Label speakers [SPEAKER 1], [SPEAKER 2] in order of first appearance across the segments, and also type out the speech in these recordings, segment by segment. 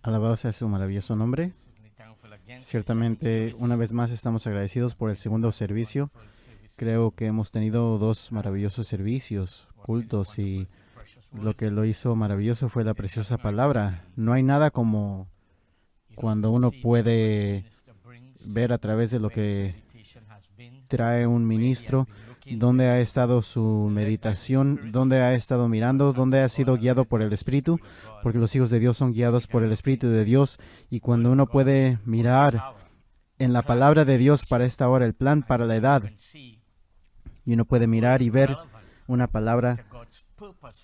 [SPEAKER 1] Alabado sea su maravilloso nombre. Ciertamente, una vez más estamos agradecidos por el segundo servicio. Creo que hemos tenido dos maravillosos servicios, cultos, y lo que lo hizo maravilloso fue la preciosa palabra. No hay nada como cuando uno puede ver a través de lo que trae un ministro, dónde ha estado su meditación, dónde ha estado mirando, dónde ha sido guiado por el Espíritu, porque los hijos de Dios son guiados por el Espíritu de Dios. Y cuando uno puede mirar en la palabra de Dios para esta hora, el plan para la edad, y uno puede mirar y ver una palabra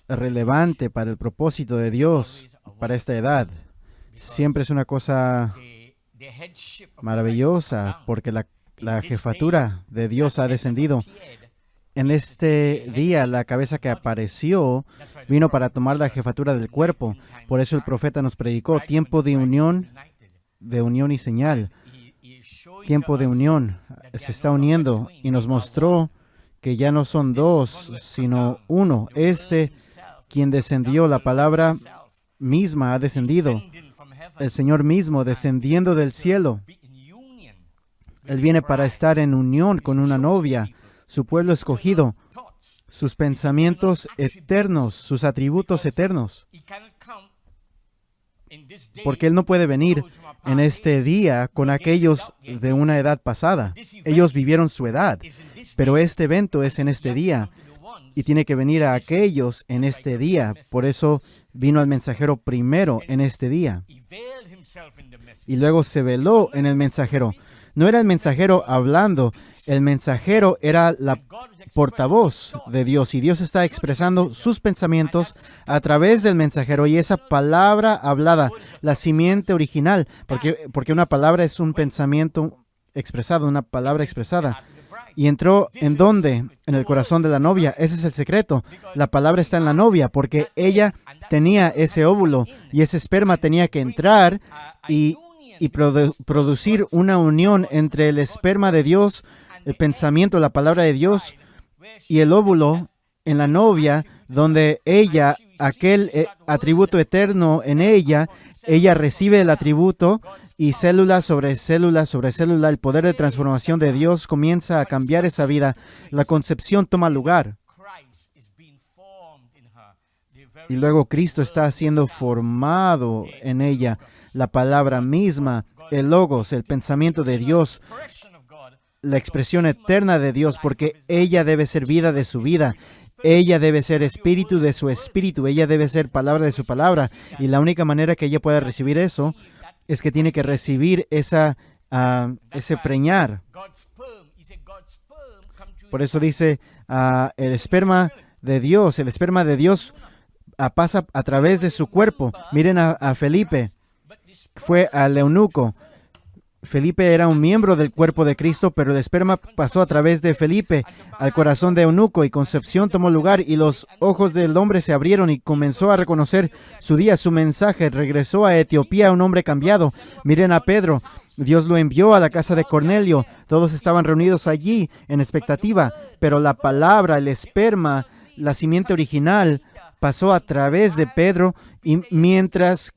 [SPEAKER 1] relevante para el propósito de Dios para esta edad, siempre es una cosa maravillosa, porque la jefatura de Dios ha descendido. En este día, la cabeza que apareció vino para tomar la jefatura del cuerpo. Por eso el profeta nos predicó tiempo de unión y señal. Tiempo de unión. Se está uniendo y nos mostró que ya no son dos, sino uno. Quien descendió, la palabra misma ha descendido. El Señor mismo descendiendo del cielo. Él viene para estar en unión con una novia, su pueblo escogido, sus pensamientos eternos, sus atributos eternos. Porque Él no puede venir en este día con aquellos de una edad pasada. Ellos vivieron su edad, pero este evento es en este día y tiene que venir a aquellos en este día. Por eso vino al mensajero primero en este día. Y luego se veló en el mensajero. No era el mensajero hablando, el mensajero era la portavoz de Dios, y Dios está expresando sus pensamientos a través del mensajero, y esa palabra hablada, la simiente original, porque una palabra es un pensamiento expresado, una palabra expresada. Y entró ¿en dónde? En el corazón de la novia. Ese es el secreto. La palabra está en la novia, porque ella tenía ese óvulo, y ese esperma tenía que entrar y producir una unión entre el esperma de Dios, el pensamiento, la palabra de Dios, y el óvulo en la novia, donde ella, aquel atributo eterno en ella recibe el atributo, y célula sobre célula sobre célula, el poder de transformación de Dios comienza a cambiar esa vida. La concepción toma lugar. Y luego Cristo está siendo formado en ella, la palabra misma, el logos, el pensamiento de Dios, la expresión eterna de Dios, porque ella debe ser vida de su vida, ella debe ser espíritu de su espíritu, ella debe ser palabra de su palabra, y la única manera que ella pueda recibir eso es que tiene que recibir ese preñar. Por eso dice, el esperma de Dios pasa a través de su cuerpo. Miren a Felipe, fue al eunuco. Felipe era un miembro del cuerpo de Cristo, pero el esperma pasó a través de Felipe al corazón de eunuco, y concepción tomó lugar, y los ojos del hombre se abrieron y comenzó a reconocer su día, su mensaje. Regresó a Etiopía un hombre cambiado. Miren a Pedro. Dios lo envió a la casa de Cornelio. Todos estaban reunidos allí en expectativa, pero la palabra, el esperma, la simiente original, pasó a través de Pedro, y mientras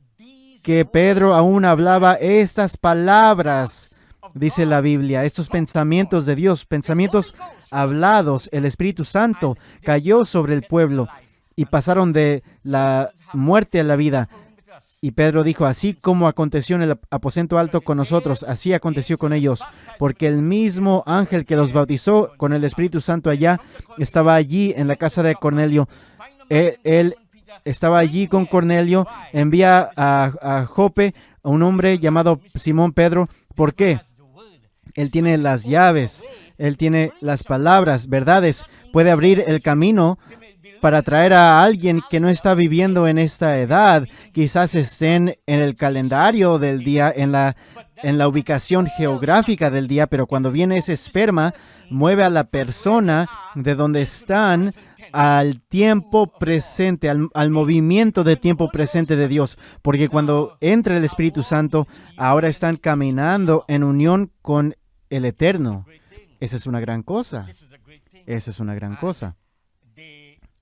[SPEAKER 1] que Pedro aún hablaba estas palabras, dice la Biblia, estos pensamientos de Dios, pensamientos hablados, el Espíritu Santo cayó sobre el pueblo y pasaron de la muerte a la vida. Y Pedro dijo, así como aconteció en el aposento alto con nosotros, así aconteció con ellos, porque el mismo ángel que los bautizó con el Espíritu Santo allá estaba allí en la casa de Cornelio. Él estaba allí con Cornelio, envía a Jope a un hombre llamado Simón Pedro. ¿Por qué? Él tiene las llaves, él tiene las palabras, verdades, puede abrir el camino para traer a alguien que no está viviendo en esta edad. Quizás estén en el calendario del día, en la ubicación geográfica del día, pero cuando viene ese esperma, mueve a la persona de donde están al tiempo presente, al movimiento de tiempo presente de Dios. Porque cuando entra el Espíritu Santo, ahora están caminando en unión con el Eterno. Esa es una gran cosa. Esa es una gran cosa.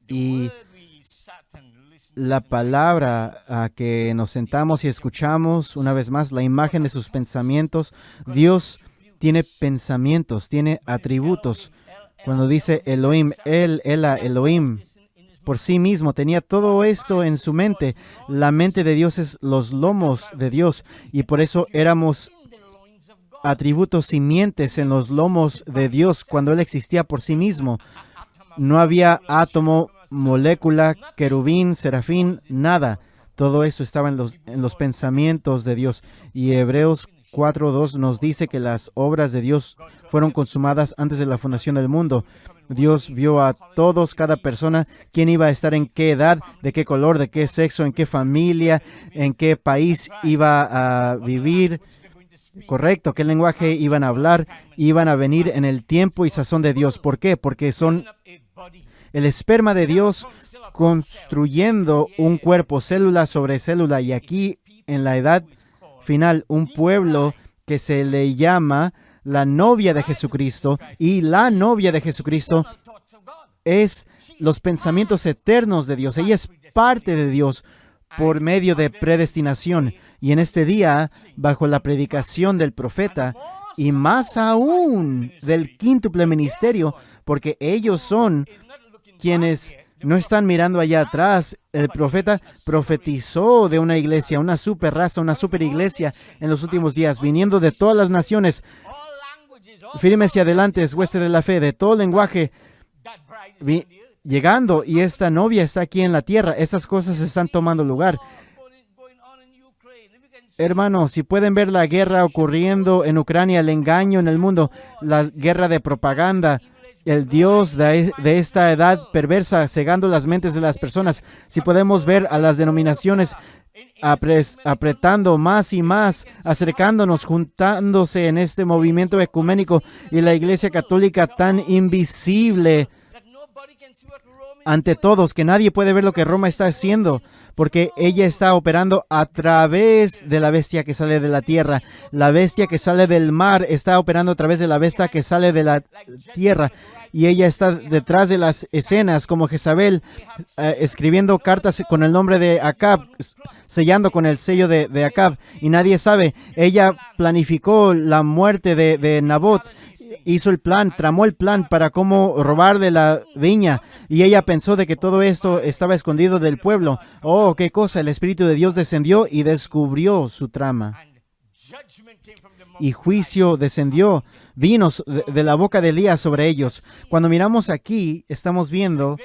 [SPEAKER 1] Y la palabra que nos sentamos y escuchamos una vez más, la imagen de sus pensamientos. Dios tiene pensamientos, tiene atributos. Cuando dice Elohim, Elohim, por sí mismo, tenía todo esto en su mente. La mente de Dios es los lomos de Dios, y por eso éramos atributos simientes en los lomos de Dios cuando Él existía por sí mismo. No había átomo, molécula, querubín, serafín, nada. Todo eso estaba en los pensamientos de Dios. Y Hebreos 4:2 nos dice que las obras de Dios fueron consumadas antes de la fundación del mundo. Dios vio a todos, cada persona, quién iba a estar en qué edad, de qué color, de qué sexo, en qué familia, en qué país iba a vivir. Correcto, qué lenguaje iban a hablar, iban a venir en el tiempo y sazón de Dios. ¿Por qué? Porque son el esperma de Dios construyendo un cuerpo, célula sobre célula, y aquí en la edad final, un pueblo que se le llama la novia de Jesucristo, y la novia de Jesucristo es los pensamientos eternos de Dios. Ella es parte de Dios por medio de predestinación. Y en este día, bajo la predicación del profeta, y más aún del quíntuple ministerio, porque ellos son quienes no están mirando allá atrás. El profeta profetizó de una iglesia, una super raza, una super iglesia en los últimos días, viniendo de todas las naciones, firmes y adelantes, hueste de la fe, de todo lenguaje, llegando, y esta novia está aquí en la tierra. Estas cosas están tomando lugar. Hermanos, si pueden ver la guerra ocurriendo en Ucrania, el engaño en el mundo, la guerra de propaganda, el Dios de esta edad perversa cegando las mentes de las personas, si podemos ver a las denominaciones apretando más y más, acercándonos, juntándose en este movimiento ecuménico, y la Iglesia Católica tan invisible ante todos, que nadie puede ver lo que Roma está haciendo, porque ella está operando a través de la bestia que sale de la tierra. La bestia que sale del mar está operando a través de la bestia que sale de la tierra, y ella está detrás de las escenas como Jezabel, escribiendo cartas con el nombre de Acab, sellando con el sello de Acab, y nadie sabe. Ella planificó la muerte de Nabot, hizo el plan, tramó el plan para cómo robar de la viña, y ella pensó de que todo esto estaba escondido del pueblo. Oh, qué cosa, el Espíritu de Dios descendió y descubrió su trama. Y juicio descendió, vino de la boca de Elías sobre ellos. Cuando miramos aquí, estamos viendo,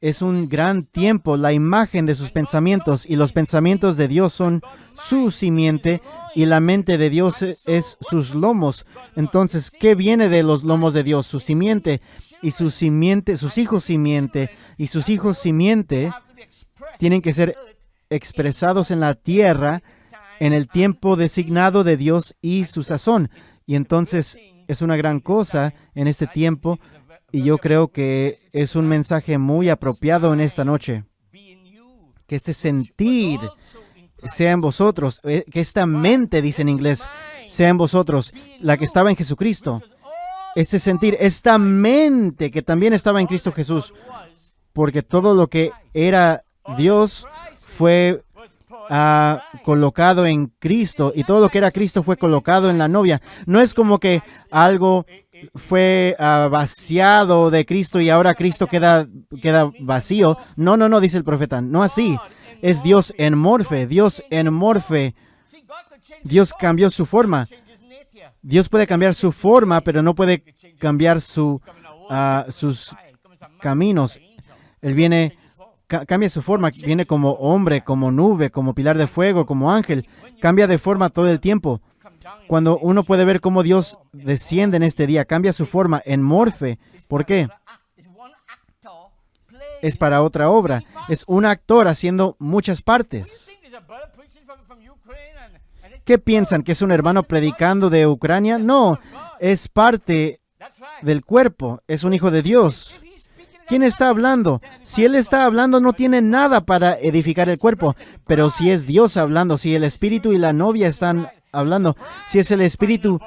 [SPEAKER 1] es un gran tiempo, la imagen de sus pensamientos, y los pensamientos de Dios son su simiente, y la mente de Dios es sus lomos. Entonces, ¿qué viene de los lomos de Dios? Su simiente, y su simiente, sus hijos simiente, y sus hijos simiente tienen que ser expresados en la tierra en el tiempo designado de Dios y su sazón. Y entonces es una gran cosa en este tiempo, y yo creo que es un mensaje muy apropiado en esta noche. Que este sentir sea en vosotros, que esta mente, dice en inglés, sea en vosotros, la que estaba en Jesucristo. Este sentir, esta mente que también estaba en Cristo Jesús, porque todo lo que era Dios fue colocado en Cristo, y todo lo que era Cristo fue colocado en la novia. No es como que algo fue vaciado de Cristo y ahora Cristo queda vacío. No, dice el profeta, no así. Es Dios en morfe, Dios en morfe. Dios cambió su forma. Dios puede cambiar su forma, pero no puede cambiar sus caminos. Él viene, cambia su forma, viene como hombre, como nube, como pilar de fuego, como ángel. Cambia de forma todo el tiempo. Cuando uno puede ver cómo Dios desciende en este día, cambia su forma en morfe. ¿Por qué? Es para otra obra. Es un actor haciendo muchas partes. ¿Qué piensan? ¿Que es un hermano predicando de Ucrania? No, es parte del cuerpo. Es un hijo de Dios. ¿Quién está hablando? Si Él está hablando, no tiene nada para edificar el cuerpo. Pero si es Dios hablando, si el Espíritu y la novia están hablando, si es el Espíritu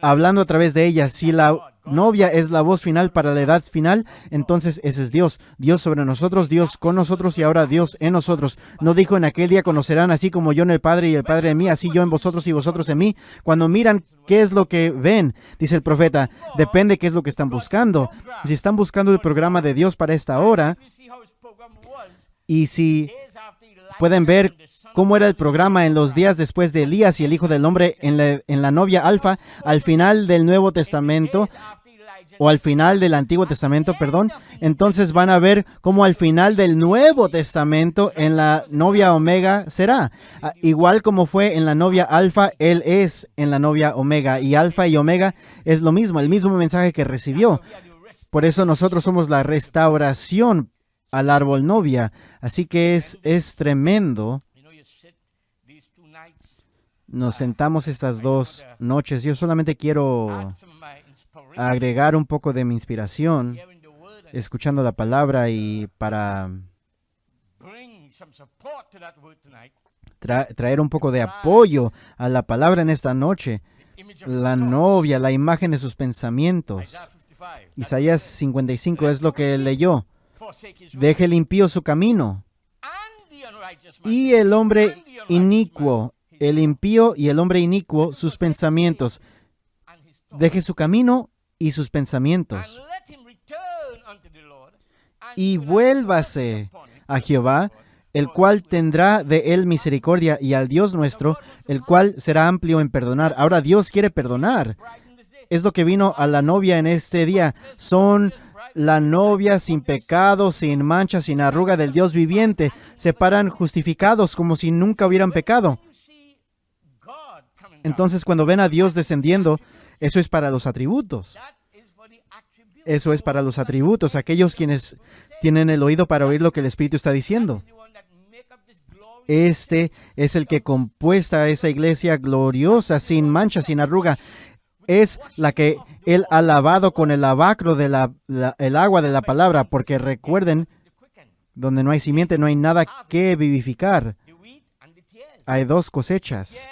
[SPEAKER 1] hablando a través de ella, si la novia es la voz final para la edad final, entonces ese es Dios. Dios sobre nosotros, Dios con nosotros y ahora Dios en nosotros. No dijo en aquel día conocerán así como yo en el Padre y el Padre en mí, así yo en vosotros y vosotros en mí. Cuando miran qué es lo que ven, dice el profeta, depende qué es lo que están buscando. Si están buscando el programa de Dios para esta hora, y si pueden ver cómo era el programa en los días después de Elías y el Hijo del Hombre en la novia Alfa, al final del Nuevo Testamento, o al final del Antiguo Testamento, perdón, entonces van a ver cómo al final del Nuevo Testamento en la novia Omega será. Igual como fue en la novia Alfa, Él es en la novia Omega, y Alfa y Omega es lo mismo, el mismo mensaje que recibió. Por eso nosotros somos la restauración al árbol novia. Así que es tremendo. Nos sentamos estas 2 noches. Yo solamente quiero agregar un poco de mi inspiración, escuchando la palabra y para traer un poco de apoyo a la palabra en esta noche. La novia, la imagen de sus pensamientos. Isaías 55 es lo que leyó. Deje el impío su camino y el hombre inicuo, el impío y el hombre inicuo sus pensamientos. Deje su camino y sus pensamientos y vuélvase a Jehová, el cual tendrá de él misericordia, y al Dios nuestro, el cual será amplio en perdonar. Ahora Dios quiere perdonar. Es lo que vino a la novia en este día. Son la novia sin pecado, sin mancha, sin arruga del Dios viviente. Se paran justificados como si nunca hubieran pecado. Entonces, cuando ven a Dios descendiendo, eso es para los atributos. Eso es para los atributos, aquellos quienes tienen el oído para oír lo que el Espíritu está diciendo. Este es el que compuesta esa iglesia gloriosa, sin mancha, sin arruga. Es la que Él ha lavado con el lavacro de el agua de la palabra, porque recuerden, donde no hay simiente, no hay nada que vivificar. Hay 2 cosechas,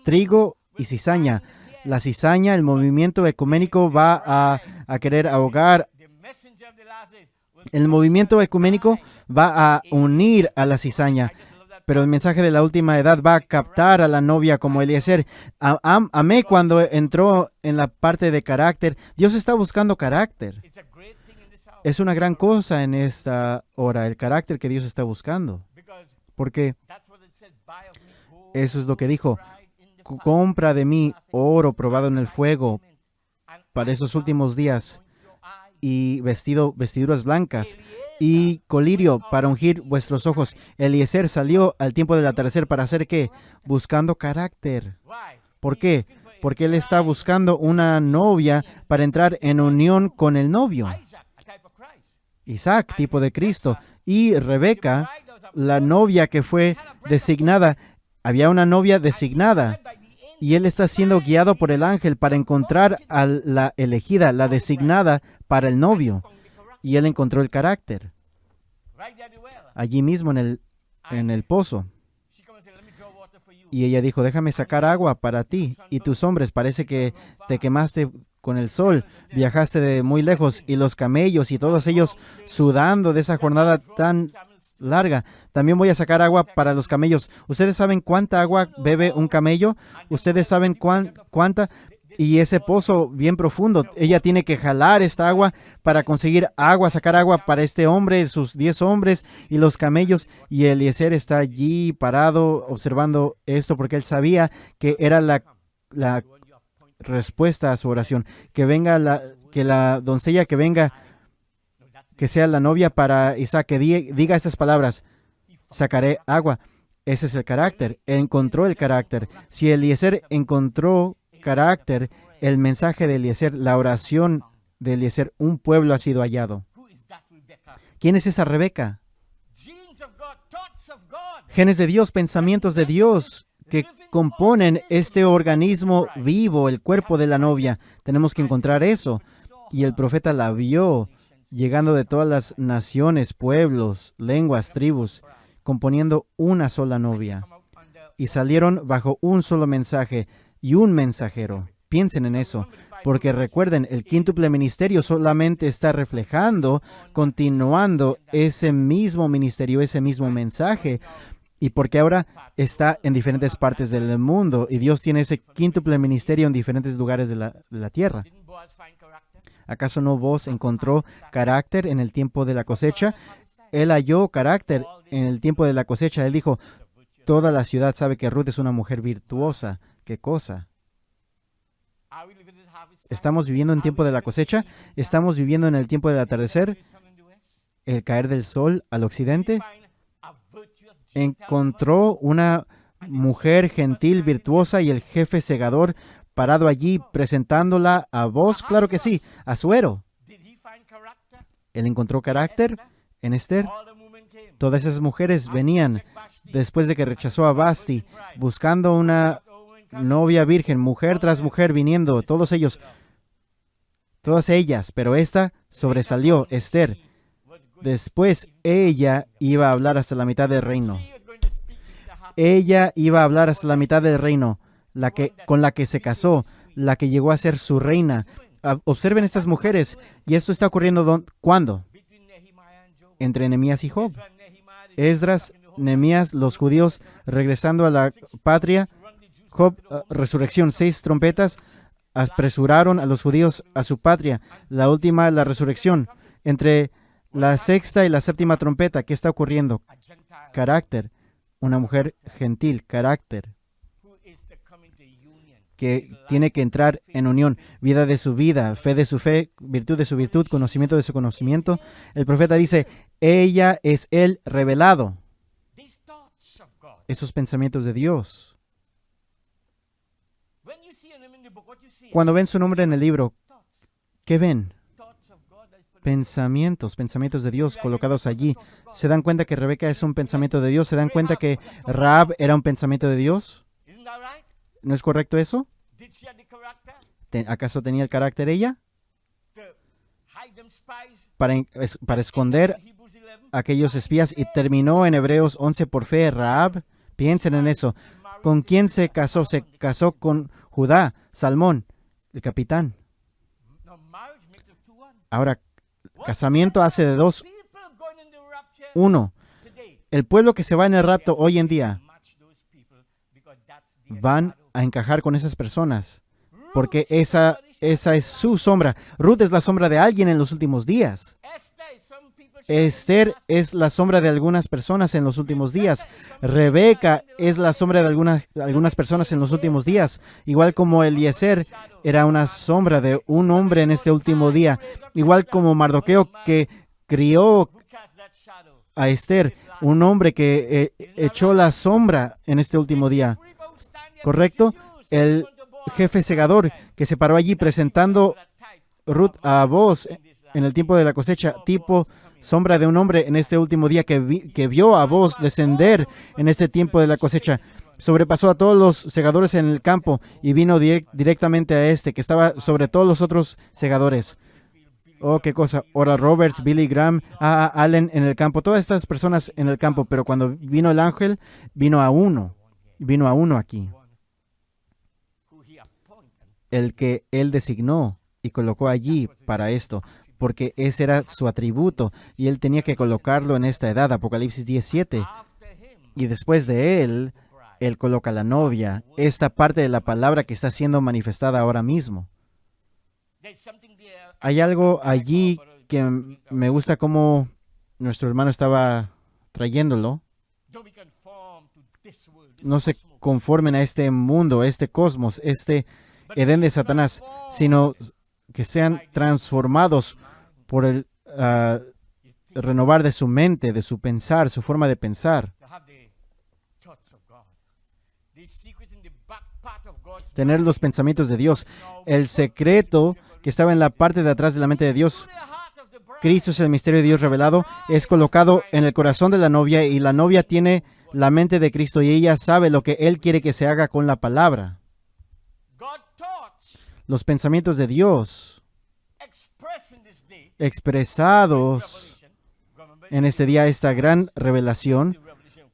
[SPEAKER 1] trigo y cizaña. La cizaña, el movimiento ecuménico va a querer ahogar. El movimiento ecuménico va a unir a la cizaña. Pero el mensaje de la última edad va a captar a la novia como Eliezer. Amé cuando entró en la parte de carácter. Dios está buscando carácter. Es una gran cosa en esta hora, el carácter que Dios está buscando. Porque eso es lo que dijo. Compra de mí oro probado en el fuego para esos últimos días, y vestiduras blancas, y colirio para ungir vuestros ojos. Eliezer salió al tiempo del atardecer para hacer ¿qué? Buscando carácter. ¿Por qué? Porque él está buscando una novia para entrar en unión con el novio. Isaac, tipo de Cristo, y Rebeca, la novia que fue designada. Había una novia designada, y él está siendo guiado por el ángel para encontrar a la elegida, la designada para el novio. Y él encontró el carácter allí mismo en el pozo. Y ella dijo, déjame sacar agua para ti y tus hombres. Parece que te quemaste con el sol, viajaste de muy lejos, y los camellos y todos ellos sudando de esa jornada tan larga. También voy a sacar agua para los camellos. ¿Ustedes saben cuánta agua bebe un camello? ¿Ustedes saben cuánta? Y ese pozo bien profundo, ella tiene que jalar esta agua para conseguir agua, sacar agua para este hombre, sus 10 hombres y los camellos. Y Eliezer está allí parado observando esto porque él sabía que era la respuesta a su oración. Que venga que la doncella que venga, que sea la novia para Isaac, que diga estas palabras: sacaré agua. Ese es el carácter. Encontró el carácter. Si Eliezer encontró carácter, el mensaje de Eliezer, la oración de Eliezer, un pueblo ha sido hallado. ¿Quién es esa Rebeca? Genes de Dios, pensamientos de Dios que componen este organismo vivo, el cuerpo de la novia. Tenemos que encontrar eso. Y el profeta la vio llegando de todas las naciones, pueblos, lenguas, tribus, componiendo una sola novia. y salieron bajo un solo mensaje y un mensajero. Piensen en eso, porque recuerden, el quíntuple ministerio solamente está reflejando, continuando ese mismo ministerio, ese mismo mensaje, y porque ahora está en diferentes partes del mundo, y Dios tiene ese quíntuple ministerio en diferentes lugares de la tierra. ¿Acaso no Boaz encontró carácter en el tiempo de la cosecha? Él halló carácter en el tiempo de la cosecha. Él dijo, toda la ciudad sabe que Ruth es una mujer virtuosa. ¿Qué cosa? ¿Estamos viviendo en tiempo de la cosecha? ¿Estamos viviendo en el tiempo del atardecer? ¿El caer del sol al occidente? Encontró una mujer gentil, virtuosa, y el jefe segador parado allí presentándola a Boaz. Claro que sí, a Suero. Él encontró carácter en Esther. Todas esas mujeres venían después de que rechazó a Vasti, buscando una novia virgen, mujer tras mujer viniendo, todas ellas, pero esta sobresalió, Esther. Después ella iba a hablar hasta la mitad del reino. Ella iba a hablar hasta la mitad del reino, con la que se casó, la que llegó a ser su reina. Observen estas mujeres, y esto está ocurriendo ¿cuándo? Entre Nehemías y Job. Esdras, Nehemías, los judíos regresando a la patria. Job, resurrección, 6 trompetas apresuraron a los judíos a su patria. La última, la resurrección. Entre la 6ª y la 7ª trompeta, ¿qué está ocurriendo? Carácter. Una mujer gentil, carácter, que tiene que entrar en unión. Vida de su vida, fe de su fe, virtud de su virtud, conocimiento de su conocimiento. El profeta dice, ella es el revelado. Esos pensamientos de Dios. Cuando ven su nombre en el libro, ¿qué ven? Pensamientos de Dios colocados allí. ¿Se dan cuenta que Rebeca es un pensamiento de Dios? ¿Se dan cuenta que Rahab era un pensamiento de Dios? ¿No es correcto eso? ¿Acaso tenía el carácter ella? Para esconder a aquellos espías, y terminó en Hebreos 11 por fe. Rahab, piensen en eso. ¿Con quién se casó? Se casó con Judá, Salmón, el capitán. Ahora, casamiento hace de 2 1. El pueblo que se va en el rapto hoy en día van a encajar con esas personas, porque esa es su sombra. Ruth es la sombra de alguien en los últimos días. Esther es la sombra de algunas personas en los últimos días. Rebeca es la sombra de algunas personas en los últimos días. Igual como Eliezer era una sombra de un hombre en este último día. Igual como Mardoqueo, que crió a Esther, un hombre que echó la sombra en este último día. ¿Correcto? El jefe segador que se paró allí presentando Ruth a Boaz en el tiempo de la cosecha, tipo sombra de un hombre en este último día que vio a Boaz descender en este tiempo de la cosecha. Sobrepasó a todos los segadores en el campo y vino directamente a este, que estaba sobre todos los otros segadores. Oh, qué cosa. Oral Roberts, Billy Graham, Allen en el campo, todas estas personas en el campo, pero cuando vino el ángel, vino a uno aquí. El que él designó y colocó allí para esto, porque ese era su atributo, y él tenía que colocarlo en esta edad, Apocalipsis 17. Y después de él coloca la novia, esta parte de la palabra que está siendo manifestada ahora mismo. Hay algo allí que me gusta cómo nuestro hermano estaba trayéndolo. No se conformen a este mundo, este cosmos, este Edén de Satanás, sino que sean transformados por el renovar de su mente, de su pensar, su forma de pensar. Tener los pensamientos de Dios. El secreto que estaba en la parte de atrás de la mente de Dios. Cristo es el misterio de Dios revelado. Es colocado en el corazón de la novia, y la novia tiene la mente de Cristo y ella sabe lo que Él quiere que se haga con la palabra. Los pensamientos de Dios expresados en este día, esta gran revelación,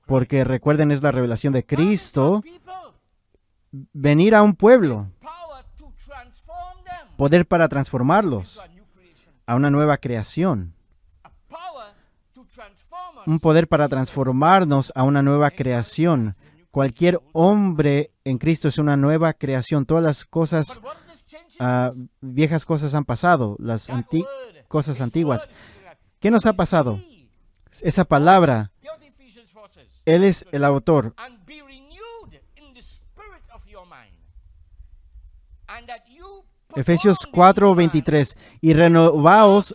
[SPEAKER 1] porque recuerden, es la revelación de Cristo, venir a un pueblo, poder para transformarlos a una nueva creación, un poder para transformarnos a una nueva creación. Cualquier hombre en Cristo es una nueva creación. Todas las cosas, viejas cosas han pasado, las cosas antiguas. ¿Qué nos ha pasado? Esa palabra, Él es el autor. Efesios 4:23. Y renovaos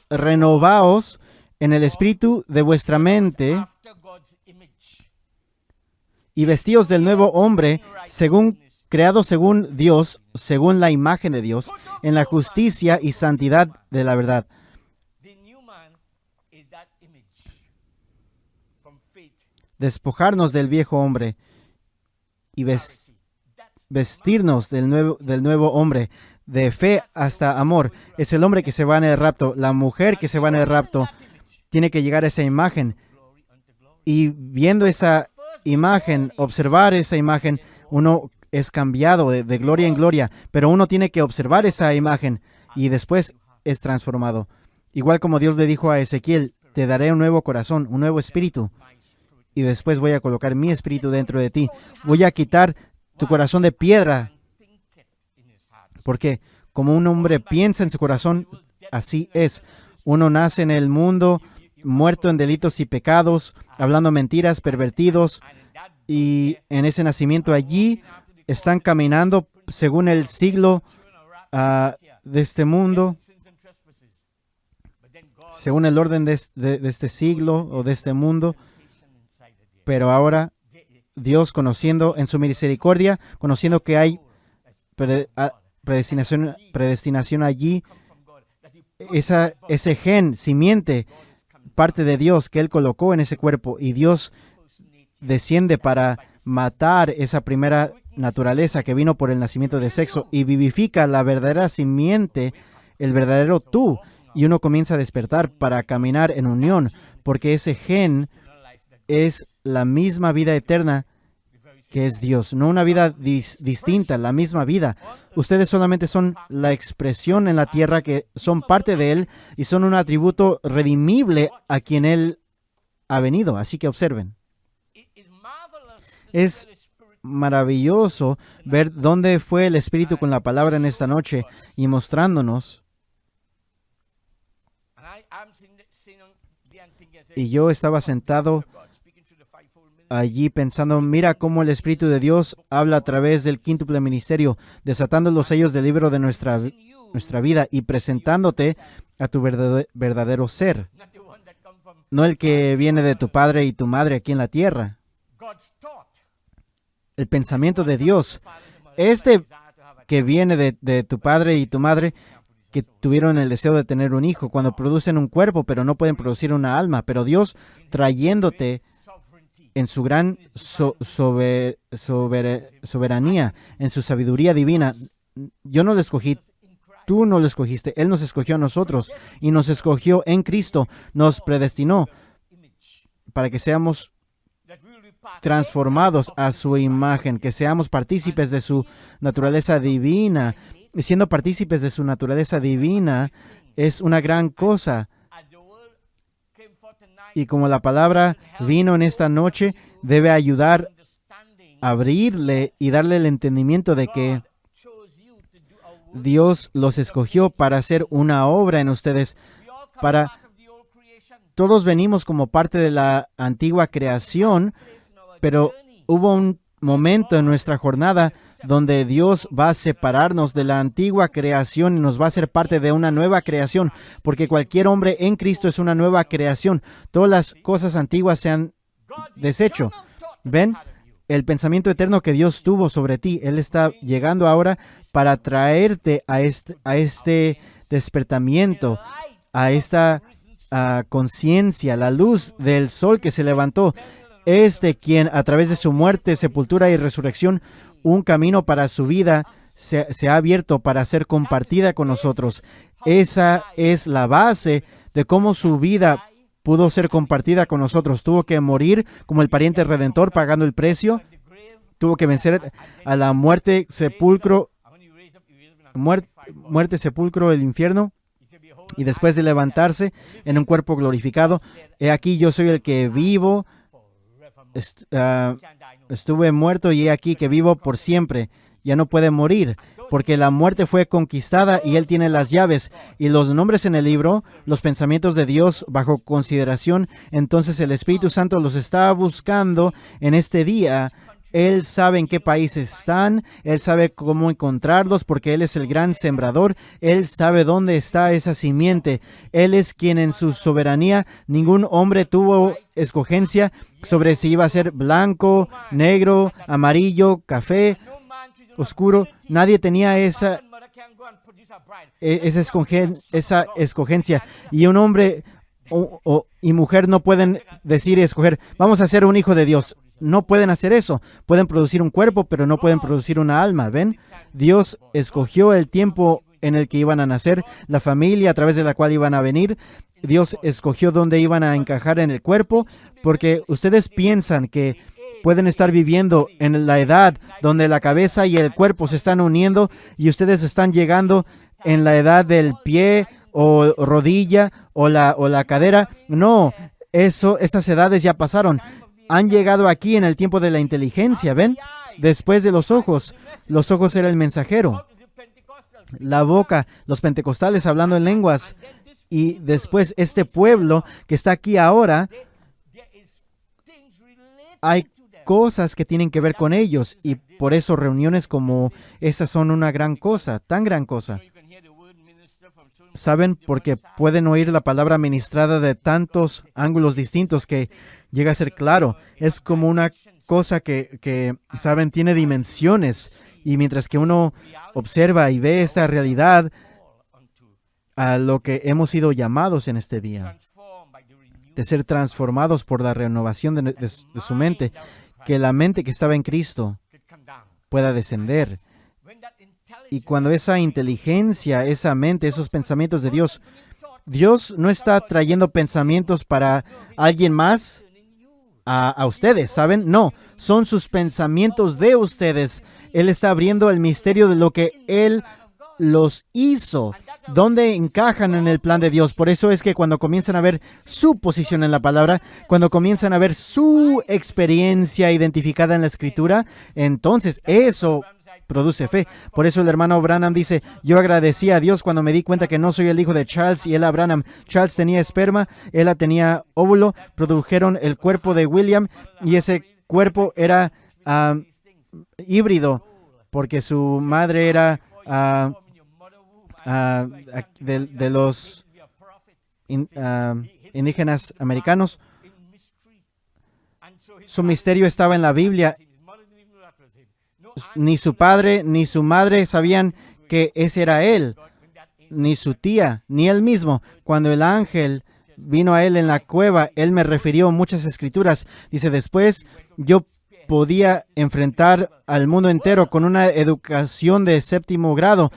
[SPEAKER 1] en el espíritu de vuestra mente y vestíos del nuevo hombre, creado según Dios, según la imagen de Dios, en la justicia y santidad de la verdad. Despojarnos del viejo hombre y vestirnos del nuevo hombre, de fe hasta amor. Es el hombre que se va en el rapto, la mujer que se va en el rapto. Tiene que llegar a esa imagen. Y viendo esa imagen, observar esa imagen, uno es cambiado de gloria en gloria. Pero uno tiene que observar esa imagen y después es transformado. Igual como Dios le dijo a Ezequiel, te daré un nuevo corazón, un nuevo espíritu. Y después voy a colocar mi espíritu dentro de ti. Voy a quitar tu corazón de piedra. Porque como un hombre piensa en su corazón, así es. Uno nace en el mundo, muerto en delitos y pecados, hablando mentiras, pervertidos. Y en ese nacimiento allí están caminando según el siglo de este mundo, según el orden de este siglo o de este mundo. Pero ahora Dios, conociendo en su misericordia, conociendo que hay predestinación allí, ese gen, simiente, parte de Dios que Él colocó en ese cuerpo, y Dios desciende para matar esa primera naturaleza que vino por el nacimiento de sexo y vivifica la verdadera simiente, el verdadero tú, y uno comienza a despertar para caminar en unión, porque ese gen es la misma vida eterna que es Dios, no una vida distinta, la misma vida. Ustedes solamente son la expresión en la tierra, que son parte de Él y son un atributo redimible a quien Él ha venido. Así que observen. Es maravilloso ver dónde fue el Espíritu con la palabra en esta noche y mostrándonos. Y yo estaba sentado allí pensando, mira cómo el Espíritu de Dios habla a través del quíntuple ministerio, desatando los sellos del libro de nuestra vida y presentándote a tu verdadero ser, no el que viene de tu padre y tu madre aquí en la tierra. El pensamiento de Dios, que viene de tu padre y tu madre, que tuvieron el deseo de tener un hijo, cuando producen un cuerpo, pero no pueden producir una alma. Pero Dios, trayéndote en su gran soberanía, en su sabiduría divina, yo no lo escogí, tú no lo escogiste, Él nos escogió a nosotros y nos escogió en Cristo, nos predestinó para que seamos transformados a su imagen, que seamos partícipes de su naturaleza divina. Y siendo partícipes de su naturaleza divina es una gran cosa. Y como la palabra vino en esta noche, debe ayudar a abrirle y darle el entendimiento de que Dios los escogió para hacer una obra en ustedes. Todos venimos como parte de la antigua creación, pero hubo un momento en nuestra jornada donde Dios va a separarnos de la antigua creación y nos va a hacer parte de una nueva creación, porque cualquier hombre en Cristo es una nueva creación. Todas las cosas antiguas se han deshecho. ¿Ven? El pensamiento eterno que Dios tuvo sobre ti, Él está llegando ahora para traerte a este despertamiento, a esta conciencia, la luz del sol que se levantó. Quien a través de su muerte, sepultura y resurrección, un camino para su vida se ha abierto para ser compartida con nosotros. Esa es la base de cómo su vida pudo ser compartida con nosotros. Tuvo que morir como el pariente redentor pagando el precio. Tuvo que vencer a la muerte, sepulcro, muerte, sepulcro, el infierno. Y después de levantarse en un cuerpo glorificado, he aquí yo soy el que vivo, estuve muerto y he aquí que vivo por siempre. Ya no puede morir, porque la muerte fue conquistada y Él tiene las llaves. Y los nombres en el libro, los pensamientos de Dios bajo consideración, entonces el Espíritu Santo los está buscando en este día. Él sabe en qué país están, Él sabe cómo encontrarlos porque Él es el gran sembrador, Él sabe dónde está esa simiente. Él es quien en su soberanía, ningún hombre tuvo escogencia sobre si iba a ser blanco, negro, amarillo, café, oscuro. Nadie tenía esa escogencia. Y un hombre y mujer no pueden decir y escoger, vamos a ser un hijo de Dios. No pueden hacer eso. Pueden producir un cuerpo, pero no pueden producir una alma. ¿Ven? Dios escogió el tiempo en el que iban a nacer, la familia a través de la cual iban a venir. Dios escogió dónde iban a encajar en el cuerpo, porque ustedes piensan que pueden estar viviendo en la edad donde la cabeza y el cuerpo se están uniendo y ustedes están llegando en la edad del pie o rodilla o la cadera. No, esas edades ya pasaron. Han llegado aquí en el tiempo de la inteligencia, ¿ven? Después de los ojos era el mensajero. La boca, los pentecostales hablando en lenguas. Y después este pueblo que está aquí ahora, hay cosas que tienen que ver con ellos. Y por eso reuniones como estas son una gran cosa, tan gran cosa. ¿Saben? Porque pueden oír la palabra ministrada de tantos ángulos distintos que llega a ser claro. Es como una cosa que ¿saben? Tiene dimensiones. Y mientras que uno observa y ve esta realidad a lo que hemos sido llamados en este día, de ser transformados por la renovación de su mente, que la mente que estaba en Cristo pueda descender. Y cuando esa inteligencia, esa mente, esos pensamientos de Dios, Dios no está trayendo pensamientos para alguien más a ustedes, ¿saben? No, son sus pensamientos de ustedes. Él está abriendo el misterio de lo que Él los hizo, dónde encajan en el plan de Dios. Por eso es que cuando comienzan a ver su posición en la palabra, cuando comienzan a ver su experiencia identificada en la Escritura, entonces eso produce fe. Por eso el hermano Branham dice, yo agradecí a Dios cuando me di cuenta que no soy el hijo de Charles y Ella Branham. Charles tenía esperma, Ella tenía óvulo, produjeron el cuerpo de William y ese cuerpo era híbrido porque su madre era de los indígenas americanos. Su misterio estaba en la Biblia. Ni su padre ni su madre sabían que ese era él, ni su tía, ni él mismo. Cuando el ángel vino a él en la cueva, él me refirió muchas escrituras. Dice, después yo podía enfrentar al mundo entero con una educación de 7º grado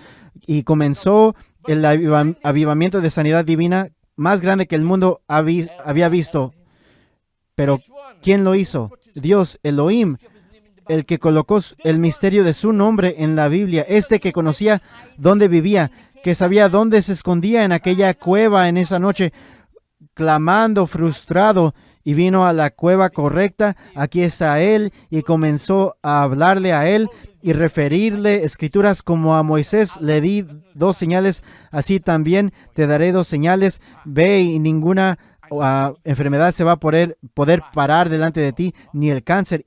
[SPEAKER 1] y comenzó el avivamiento de sanidad divina más grande que el mundo había visto. Pero ¿quién lo hizo? Dios, Elohim, el que colocó el misterio de su nombre en la Biblia, que conocía dónde vivía, que sabía dónde se escondía en aquella cueva en esa noche, clamando, frustrado, y vino a la cueva correcta. Aquí está Él, y comenzó a hablarle a Él y referirle escrituras como a Moisés. Le di 2 señales, así también te daré 2 señales. Ve y ninguna enfermedad se va a poder parar delante de ti, ni el cáncer.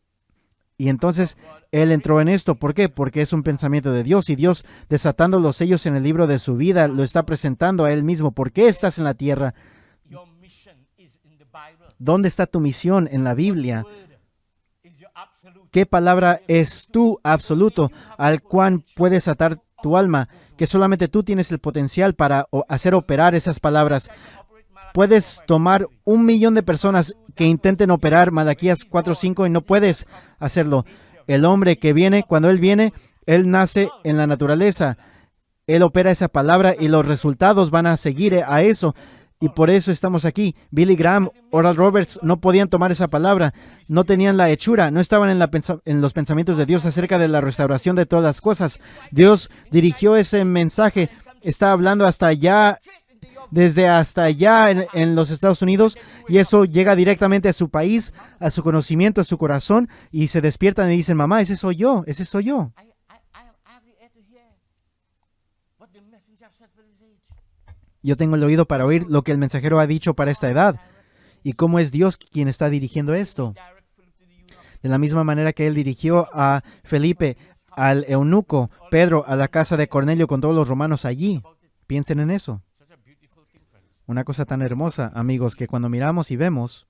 [SPEAKER 1] Y entonces él entró en esto. ¿Por qué? Porque es un pensamiento de Dios y Dios, desatando los sellos en el libro de su vida, lo está presentando a él mismo. ¿Por qué estás en la tierra? ¿Dónde está tu misión en la Biblia? ¿Qué palabra es tu absoluto al cual puedes atar tu alma? Que solamente tú tienes el potencial para hacer operar esas palabras. Puedes tomar 1,000,000 de personas que intenten operar Malaquías 4:5 y no puedes hacerlo. El hombre que viene, cuando él viene, él nace en la naturaleza. Él opera esa palabra y los resultados van a seguir a eso. Y por eso estamos aquí. Billy Graham, Oral Roberts no podían tomar esa palabra. No tenían la hechura. No estaban en los pensamientos de Dios acerca de la restauración de todas las cosas. Dios dirigió ese mensaje. Está hablando hasta allá, desde hasta allá en los Estados Unidos. Y eso llega directamente a su país, a su conocimiento, a su corazón. Y se despiertan y dicen, mamá, ese soy yo. Ese soy yo. Yo tengo el oído para oír lo que el mensajero ha dicho para esta edad y cómo es Dios quien está dirigiendo esto. De la misma manera que Él dirigió a Felipe, al eunuco, Pedro, a la casa de Cornelio con todos los romanos allí. Piensen en eso. Una cosa tan hermosa, amigos, que cuando miramos y vemos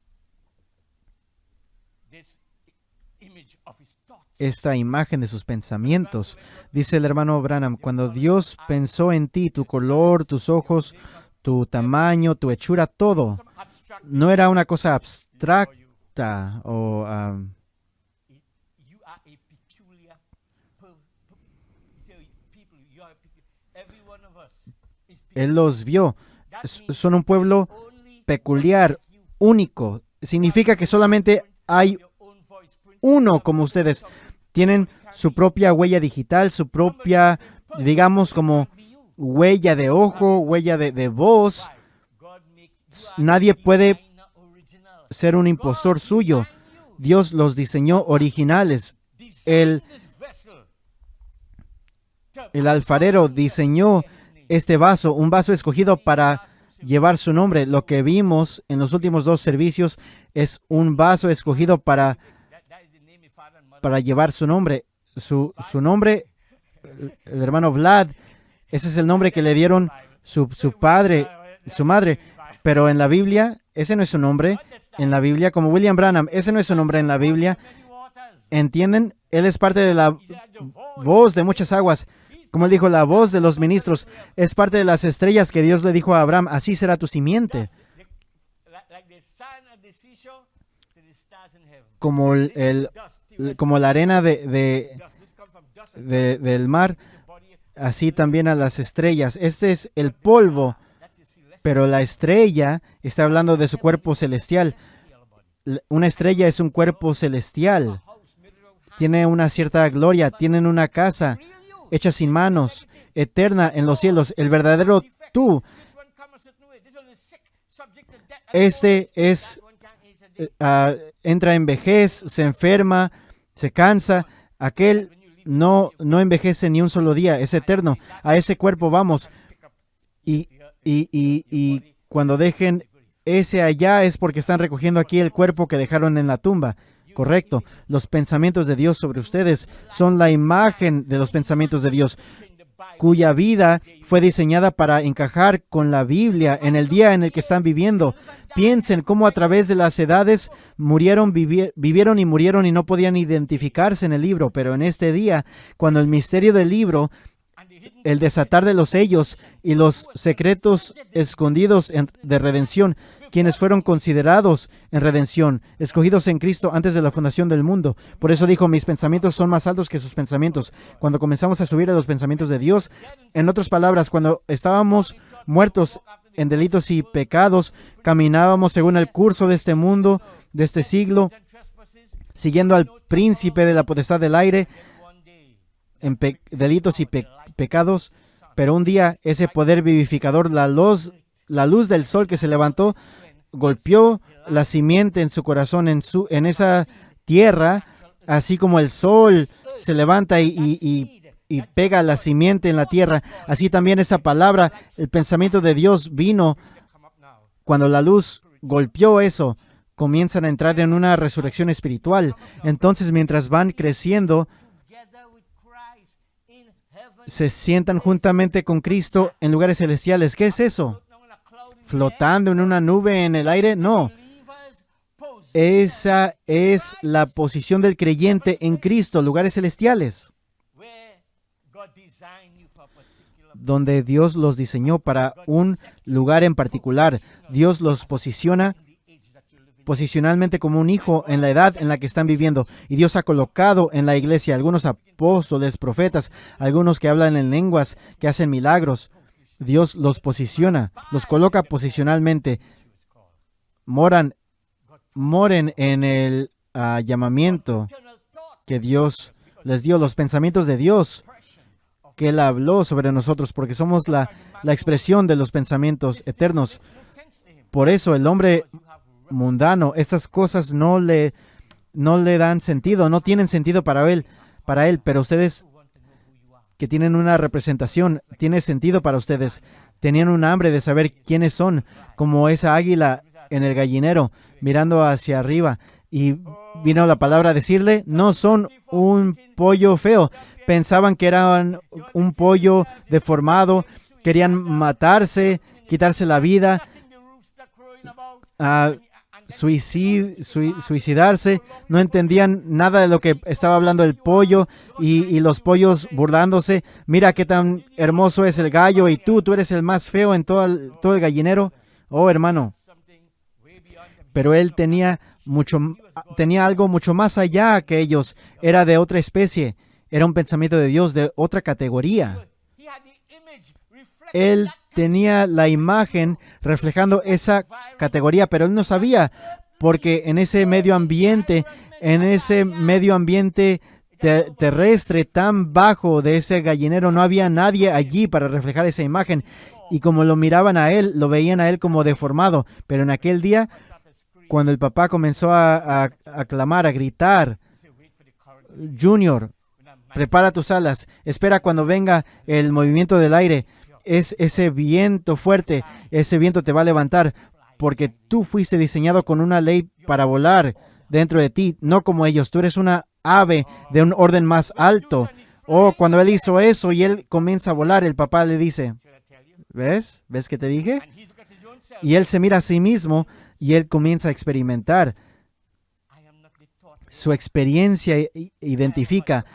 [SPEAKER 1] esta imagen de sus pensamientos. Dice el hermano Branham, cuando Dios pensó en ti, tu color, tus ojos, tu tamaño, tu hechura, todo, no era una cosa abstracta o Él los vio. Son un pueblo peculiar, único. Significa que solamente hay uno como ustedes. Tienen su propia huella digital, su propia, digamos, como huella de ojo, huella de voz. Nadie puede ser un impostor suyo. Dios los diseñó originales. El alfarero diseñó este vaso, un vaso escogido para llevar su nombre. Lo que vimos en los últimos 2 servicios es un vaso escogido para llevar su nombre. Su nombre, el hermano Vlad, ese es el nombre que le dieron su padre, su madre. Pero en la Biblia, ese no es su nombre. En la Biblia, como William Branham, ese no es su nombre en la Biblia. ¿Entienden? Él es parte de la voz de muchas aguas. Como él dijo, la voz de los ministros es parte de las estrellas que Dios le dijo a Abraham, así será tu simiente. Como la arena del mar, así también a las estrellas. Este es el polvo, pero la estrella está hablando de su cuerpo celestial. Una estrella es un cuerpo celestial. Tiene una cierta gloria, tienen una casa hecha sin manos, eterna en los cielos. El verdadero tú. Este es entra en vejez, se enferma, se cansa. Aquel no envejece ni un solo día, es eterno. A ese cuerpo vamos. Y cuando dejen ese allá es porque están recogiendo aquí el cuerpo que dejaron en la tumba. Correcto. Los pensamientos de Dios sobre ustedes son la imagen de los pensamientos de Dios, cuya vida fue diseñada para encajar con la Biblia en el día en el que están viviendo. Piensen cómo a través de las edades vivieron y murieron y no podían identificarse en el libro, pero en este día, cuando el misterio del libro, el desatar de los sellos y los secretos escondidos de redención, quienes fueron considerados en redención, escogidos en Cristo antes de la fundación del mundo. Por eso dijo, mis pensamientos son más altos que sus pensamientos. Cuando comenzamos a subir a los pensamientos de Dios, en otras palabras, cuando estábamos muertos en delitos y pecados, caminábamos según el curso de este mundo, de este siglo, siguiendo al príncipe de la potestad del aire, en delitos y pecados, pero un día ese poder vivificador, la luz del sol que se levantó, golpeó la simiente en su corazón, en esa tierra, así como el sol se levanta y pega la simiente en la tierra, así también esa palabra, el pensamiento de Dios vino cuando la luz golpeó eso, comienzan a entrar en una resurrección espiritual. Entonces, mientras van creciendo, se sientan juntamente con Cristo en lugares celestiales. ¿Qué es eso? ¿Flotando en una nube en el aire? No. Esa es la posición del creyente en Cristo, lugares celestiales, donde Dios los diseñó para un lugar en particular. Dios los posiciona posicionalmente como un hijo en la edad en la que están viviendo. Y Dios ha colocado en la iglesia algunos apóstoles, profetas, algunos que hablan en lenguas, que hacen milagros. Dios los posiciona, los coloca posicionalmente. Moren en el llamamiento que Dios les dio, los pensamientos de Dios que Él habló sobre nosotros, porque somos la expresión de los pensamientos eternos. Por eso el hombre mundano, estas cosas no le dan sentido, no tienen sentido para él, pero ustedes que tienen una representación, tiene sentido para ustedes. Tenían un hambre de saber quiénes son, como esa águila en el gallinero, mirando hacia arriba. Y vino la palabra a decirle, no son un pollo feo. Pensaban que eran un pollo deformado, querían matarse, quitarse la vida, suicidarse. No entendían nada de lo que estaba hablando el pollo y los pollos burlándose. Mira qué tan hermoso es el gallo y tú eres el más feo en todo el gallinero. Oh, hermano. Pero él tenía algo mucho más allá que ellos. Era de otra especie. Era un pensamiento de Dios de otra categoría. Él tenía la imagen reflejando esa categoría, pero él no sabía, porque en ese medio ambiente terrestre tan bajo de ese gallinero, no había nadie allí para reflejar esa imagen. Y como lo miraban a él, lo veían a él como deformado. Pero en aquel día, cuando el papá comenzó a clamar, a gritar, Junior, prepara tus alas, espera cuando venga el movimiento del aire, es ese viento fuerte, ese viento te va a levantar, porque tú fuiste diseñado con una ley para volar dentro de ti, no como ellos. Tú eres una ave de un orden más alto. Oh, cuando él hizo eso y él comienza a volar, el papá le dice, ¿ves? ¿Ves que te dije? Y él se mira a sí mismo y él comienza a experimentar. Su experiencia identifica,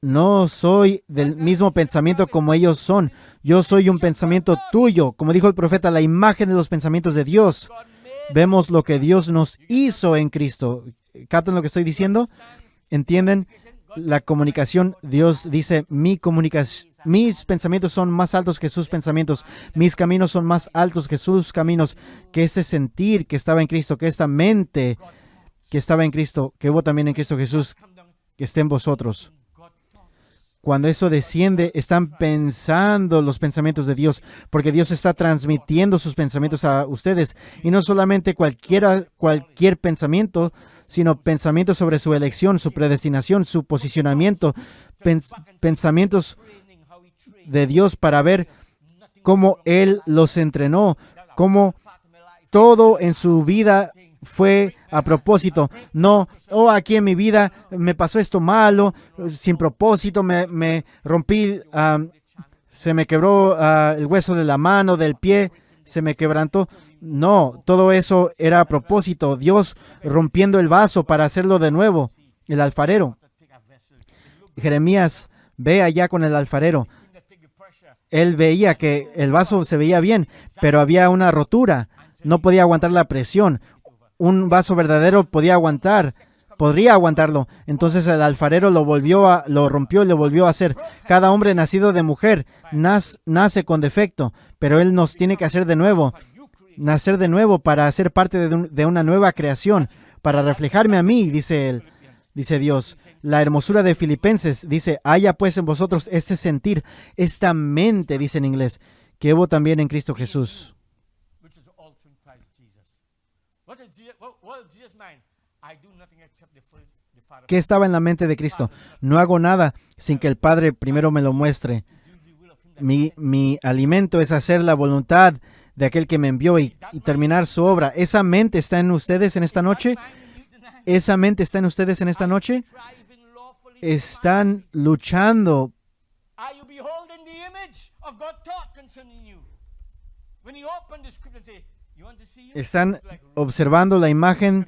[SPEAKER 1] no soy del mismo pensamiento como ellos son. Yo soy un pensamiento tuyo. Como dijo el profeta, la imagen de los pensamientos de Dios. Vemos lo que Dios nos hizo en Cristo. ¿Captan lo que estoy diciendo? ¿Entienden? La comunicación, Dios dice, mis pensamientos son más altos que sus pensamientos. Mis caminos son más altos que sus caminos. Que ese sentir que estaba en Cristo, que esta mente que estaba en Cristo, que hubo también en Cristo Jesús, que esté en vosotros. Cuando eso desciende, están pensando los pensamientos de Dios, porque Dios está transmitiendo sus pensamientos a ustedes. Y no solamente cualquier pensamiento, sino pensamientos sobre su elección, su predestinación, su posicionamiento, pensamientos de Dios para ver cómo Él los entrenó, cómo todo en su vida fue a propósito. No, aquí en mi vida me pasó esto malo, sin propósito, me rompí, se me quebró el hueso de la mano, del pie, se me quebrantó. No, todo eso era a propósito. Dios rompiendo el vaso para hacerlo de nuevo, el alfarero. Jeremías ve allá con el alfarero. Él veía que el vaso se veía bien, pero había una rotura. No podía aguantar la presión. Un vaso verdadero podría aguantarlo. Entonces el alfarero lo rompió y lo volvió a hacer. Cada hombre nacido de mujer nace con defecto, pero Él nos tiene que hacer de nuevo. Nacer de nuevo para ser parte de una nueva creación, para reflejarme a mí, dice Él. Dice Dios. La hermosura de Filipenses dice, haya pues en vosotros este sentir, esta mente, dice en inglés, que hubo también en Cristo Jesús. ¿Qué estaba en la mente de Cristo? No hago nada sin que el Padre primero me lo muestre. Mi alimento es hacer la voluntad de aquel que me envió y terminar su obra. ¿Esa mente está en ustedes en esta noche? ¿Esa mente está en ustedes en esta noche? Están luchando. Están observando la imagen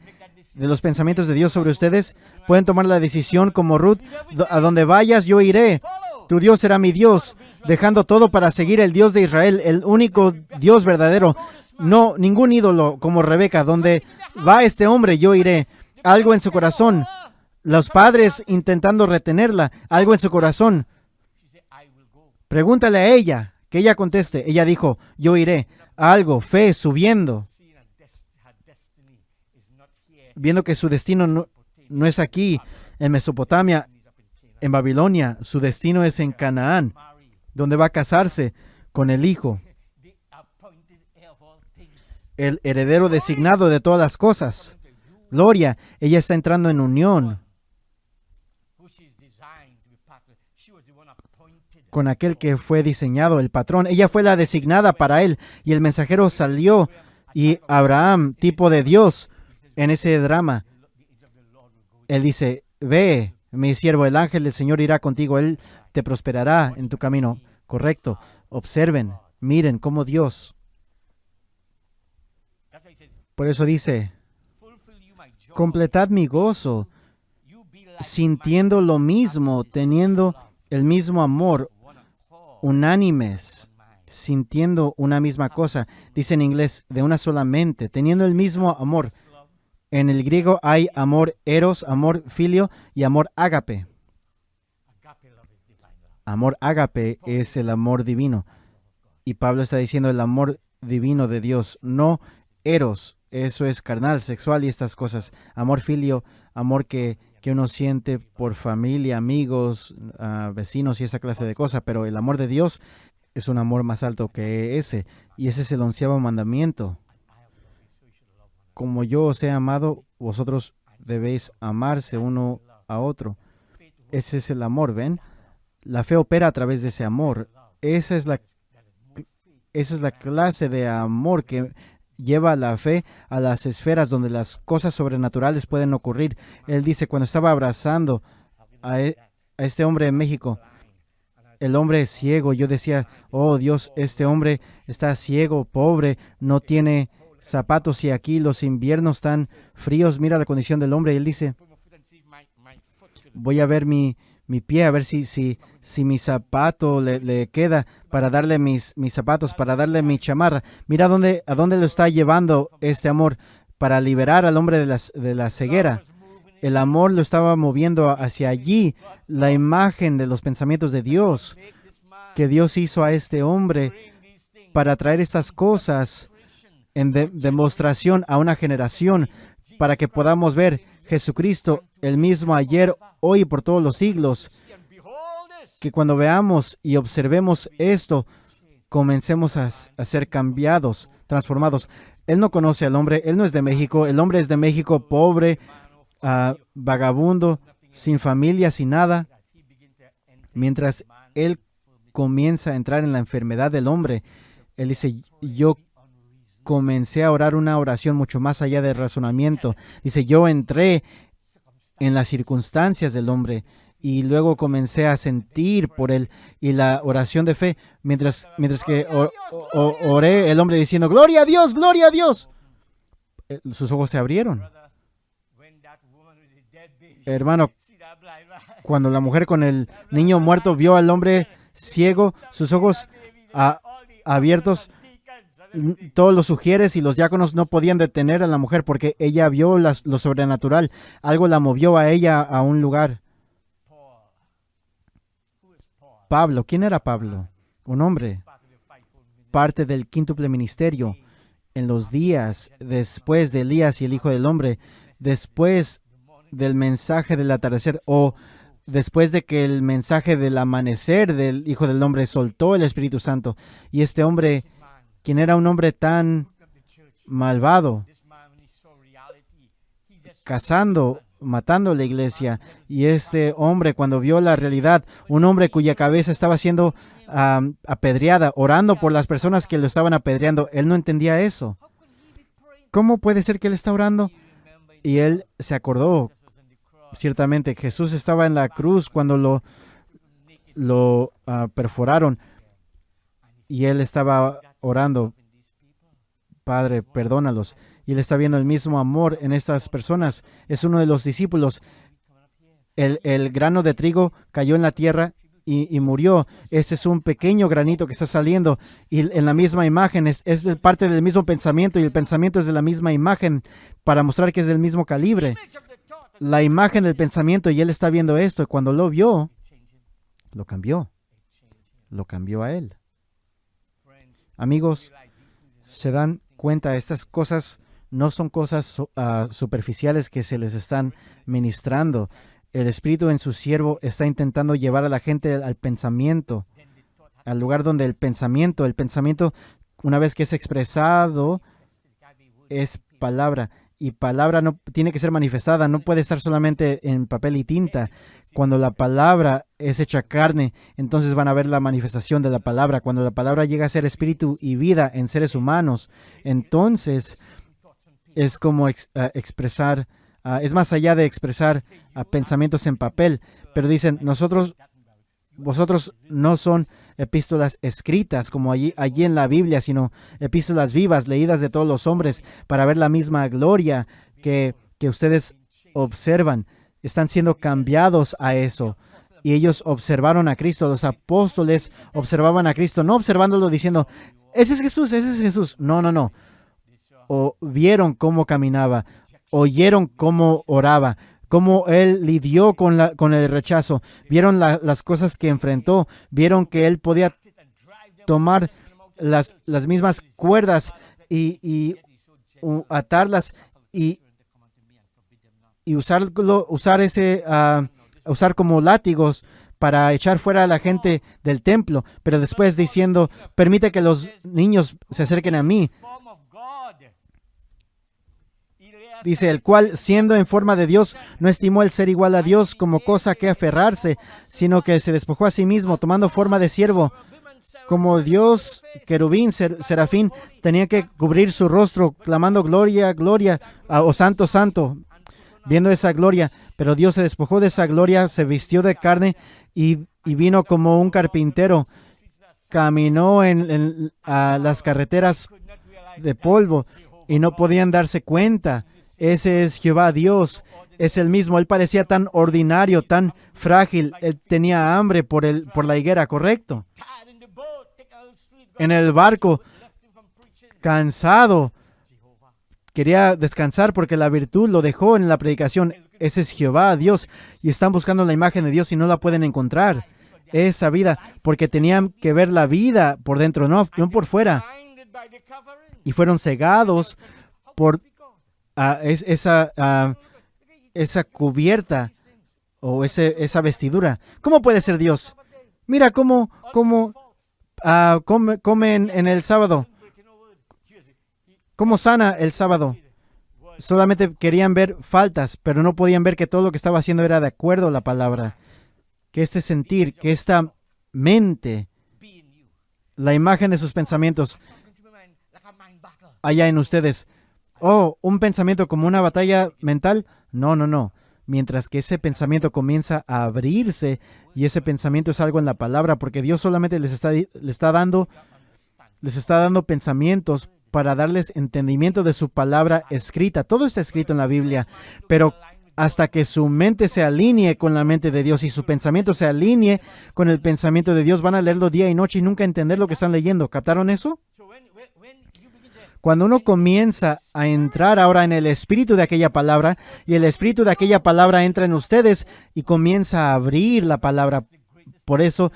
[SPEAKER 1] de los pensamientos de Dios sobre ustedes. Pueden tomar la decisión como Ruth. A donde vayas, yo iré. Tu Dios será mi Dios. Dejando todo para seguir el Dios de Israel, el único Dios verdadero. No, ningún ídolo como Rebeca. Donde va este hombre, yo iré. Algo en su corazón. Los padres intentando retenerla. Algo en su corazón. Pregúntale a ella Que ella conteste. Ella dijo, yo iré. Algo, fe, subiendo, viendo que su destino no es aquí, en Mesopotamia, en Babilonia. Su destino es en Canaán, donde va a casarse con el Hijo, el heredero designado de todas las cosas. Gloria, ella está entrando en unión con aquel que fue diseñado, el patrón. Ella fue la designada para él, y el mensajero salió, y Abraham, tipo de Dios, en ese drama, él dice, ve, mi siervo, el ángel del Señor irá contigo, él te prosperará en tu camino. Correcto. Observen, miren cómo Dios. Por eso dice, completad mi gozo, sintiendo lo mismo, teniendo el mismo amor, unánimes, sintiendo una misma cosa. Dice en inglés, de una sola mente, teniendo el mismo amor. En el griego hay amor eros, amor filio y amor ágape. Amor ágape es el amor divino. Y Pablo está diciendo el amor divino de Dios, no eros. Eso es carnal, sexual y estas cosas. Amor filio, amor que uno siente por familia, amigos, vecinos y esa clase de cosas. Pero el amor de Dios es un amor más alto que ese. Y ese es el 11º mandamiento. Como yo os he amado, vosotros debéis amarse uno a otro. Ese es el amor, ¿ven? La fe opera a través de ese amor. Esa es la clase de amor que lleva la fe a las esferas donde las cosas sobrenaturales pueden ocurrir. Él dice, cuando estaba abrazando a este hombre en México, el hombre es ciego, yo decía, oh Dios, este hombre está ciego, pobre, no tiene zapatos y aquí los inviernos tan fríos, mira la condición del hombre. Y él dice, voy a ver mi pie, a ver si mi zapato le queda para darle mis zapatos, para darle mi chamarra. Mira a dónde lo está llevando este amor, para liberar al hombre de la ceguera. El amor lo estaba moviendo hacia allí, la imagen de los pensamientos de Dios, que Dios hizo a este hombre para traer estas cosas en demostración a una generación, para que podamos ver Jesucristo, el mismo ayer, hoy y por todos los siglos. Que cuando veamos y observemos esto, comencemos a ser cambiados, transformados. Él no conoce al hombre, él no es de México, el hombre es de México, pobre, vagabundo, sin familia, sin nada. Mientras él comienza a entrar en la enfermedad del hombre, él dice, yo comencé a orar una oración mucho más allá del razonamiento. Dice, yo entré en las circunstancias del hombre y luego comencé a sentir por él, y la oración de fe, mientras que oré, el hombre diciendo, gloria a Dios, gloria a Dios. Sus ojos se abrieron. Hermano, cuando la mujer con el niño muerto vio al hombre ciego, sus ojos abiertos, todos los sugieres y los diáconos no podían detener a la mujer porque ella vio lo sobrenatural. Algo la movió a ella a un lugar. Pablo, ¿quién era Pablo? Un hombre, parte del quíntuple ministerio. En los días después de Elías y el Hijo del Hombre, después del mensaje del atardecer, o después de que el mensaje del amanecer del Hijo del Hombre soltó el Espíritu Santo. Y este hombre, quien era un hombre tan malvado, cazando, matando a la iglesia, y este hombre, cuando vio la realidad, un hombre cuya cabeza estaba siendo apedreada, orando por las personas que lo estaban apedreando, él no entendía eso. ¿Cómo puede ser que él está orando? Y él se acordó, ciertamente, Jesús estaba en la cruz cuando lo perforaron, y él estaba orando, Padre, perdónalos. Y él está viendo el mismo amor en estas personas. Es uno de los discípulos. El grano de trigo cayó en la tierra y murió. Este es un pequeño granito que está saliendo. Y en la misma imagen es parte del mismo pensamiento. Y el pensamiento es de la misma imagen para mostrar que es del mismo calibre. La imagen del pensamiento. Y él está viendo esto. Y cuando lo vio, lo cambió. Lo cambió a él. Amigos, se dan cuenta, estas cosas no son cosas superficiales que se les están ministrando. El Espíritu en su siervo está intentando llevar a la gente al pensamiento, al lugar donde el pensamiento, una vez que es expresado, es palabra. Y palabra no tiene que ser manifestada, no puede estar solamente en papel y tinta. Cuando la palabra es hecha carne, entonces van a ver la manifestación de la palabra. Cuando la palabra llega a ser espíritu y vida en seres humanos, entonces es como expresar, es más allá de expresar pensamientos en papel. Pero dicen, vosotros no son epístolas escritas como allí en la Biblia, sino epístolas vivas, leídas de todos los hombres para ver la misma gloria que ustedes observan. Están siendo cambiados a eso. Y ellos observaron a Cristo. Los apóstoles observaban a Cristo, no observándolo diciendo, ese es Jesús, ese es Jesús. No. O vieron cómo caminaba, oyeron cómo oraba, cómo él lidió con el rechazo, vieron las cosas que enfrentó, vieron que él podía tomar las mismas cuerdas y atarlas y usar como látigos para echar fuera a la gente del templo, pero después diciendo, permite que los niños se acerquen a mí. Dice, el cual, siendo en forma de Dios, no estimó el ser igual a Dios como cosa que aferrarse, sino que se despojó a sí mismo, tomando forma de siervo. Como Dios, querubín, serafín, tenía que cubrir su rostro, clamando gloria, gloria, o santo, santo, viendo esa gloria. Pero Dios se despojó de esa gloria, se vistió de carne y vino como un carpintero. Caminó en las carreteras de polvo y no podían darse cuenta. Ese es Jehová Dios, es el mismo. Él parecía tan ordinario, tan frágil. Él tenía hambre por la higuera, ¿correcto? En el barco, cansado, quería descansar porque la virtud lo dejó en la predicación. Ese es Jehová Dios. Y están buscando la imagen de Dios y no la pueden encontrar. Esa vida, porque tenían que ver la vida por dentro, no por fuera. Y fueron cegados por esa cubierta o esa vestidura. ¿Cómo puede ser Dios? Mira cómo comen en el sábado. ¿Cómo sana el sábado? Solamente querían ver faltas, pero no podían ver que todo lo que estaba haciendo era de acuerdo a la palabra. Que este sentir, que esta mente, la imagen de sus pensamientos, allá en ustedes. Oh, un pensamiento como una batalla mental. No. Mientras que ese pensamiento comienza a abrirse y ese pensamiento es algo en la palabra, porque Dios solamente les está dando pensamientos para darles entendimiento de su palabra escrita. Todo está escrito en la Biblia, pero hasta que su mente se alinee con la mente de Dios y su pensamiento se alinee con el pensamiento de Dios, van a leerlo día y noche y nunca entender lo que están leyendo. ¿Captaron eso? Cuando uno comienza a entrar ahora en el espíritu de aquella palabra y el espíritu de aquella palabra entra en ustedes y comienza a abrir la palabra. Por eso,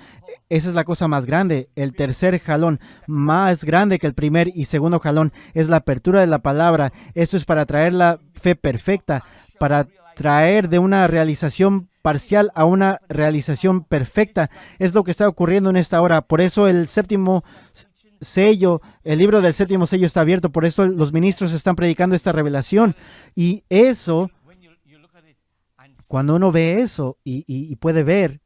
[SPEAKER 1] esa es la cosa más grande. El tercer jalón, más grande que el primer y segundo jalón, es la apertura de la palabra. Eso es para traer la fe perfecta, para traer de una realización parcial a una realización perfecta. Es lo que está ocurriendo en esta hora. Por eso el séptimo sello, el libro del séptimo sello está abierto. Por eso los ministros están predicando esta revelación. Y eso, cuando uno ve eso y puede ver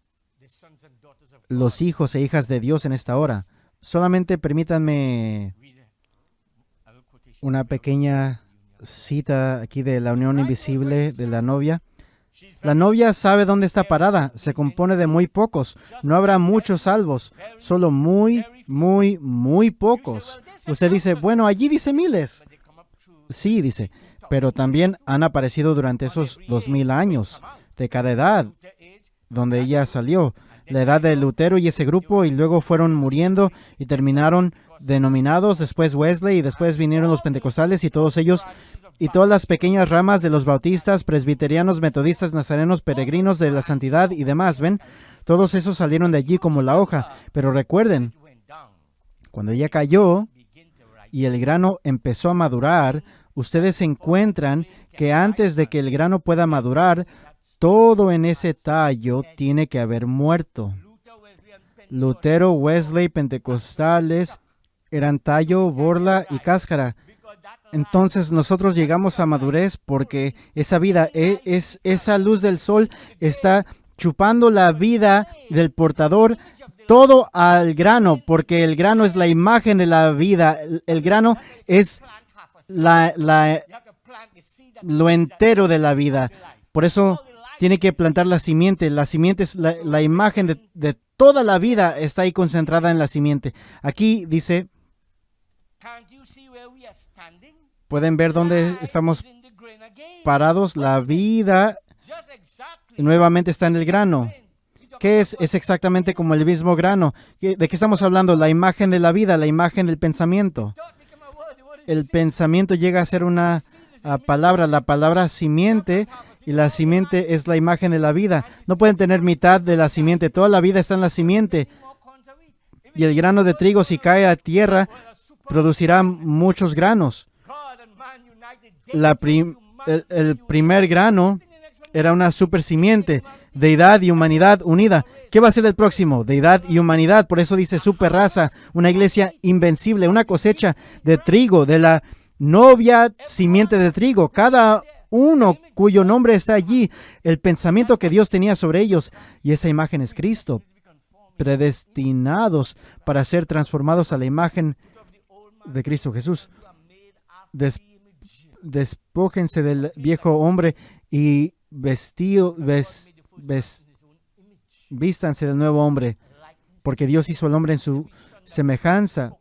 [SPEAKER 1] los hijos e hijas de Dios en esta hora, solamente permítanme una pequeña cita aquí de la unión invisible de la novia. La novia sabe dónde está parada. Se compone de muy pocos. No habrá muchos salvos. Solo muy pocos. Usted dice, bueno, allí dice miles. Sí, dice. Pero también han aparecido durante esos 2000 años de cada edad donde ella salió. La edad de Lutero y ese grupo, y luego fueron muriendo y terminaron denominados, después Wesley, y después vinieron los pentecostales y todos ellos, y todas las pequeñas ramas de los bautistas, presbiterianos, metodistas, nazarenos, peregrinos de la santidad y demás, ¿ven? Todos esos salieron de allí como la hoja. Pero recuerden, Cuando ella cayó y el grano empezó a madurar, ustedes encuentran que antes de que el grano pueda madurar, todo en ese tallo tiene que haber muerto. Lutero, Wesley, pentecostales eran tallo, borla y cáscara. Entonces nosotros llegamos a madurez porque esa vida, esa luz del sol está chupando la vida del portador todo al grano, porque el grano es la imagen de la vida. El grano es lo entero de la vida. Por eso tiene que plantar la simiente. La simiente es la imagen de toda la vida, está ahí concentrada en la simiente. Aquí dice, ¿pueden ver dónde estamos parados? La vida nuevamente está en el grano. ¿Qué es? Es exactamente como el mismo grano. ¿De qué estamos hablando? La imagen de la vida, la imagen del pensamiento. El pensamiento llega a ser una palabra, la palabra simiente, y la simiente es la imagen de la vida. No pueden tener mitad de la simiente, toda la vida está en la simiente. Y el grano de trigo, si cae a tierra, producirá muchos granos. El primer grano era una super simiente, deidad y humanidad unida. ¿Qué va a ser el próximo? Deidad y humanidad. Por eso dice super raza, una iglesia invencible, una cosecha de trigo, de la novia simiente de trigo. Cada uno cuyo nombre está allí, el pensamiento que Dios tenía sobre ellos. Y esa imagen es Cristo, predestinados para ser transformados a la imagen de Cristo Jesús. Despójense del viejo hombre y vístanse del nuevo hombre, porque Dios hizo al hombre en su semejanza,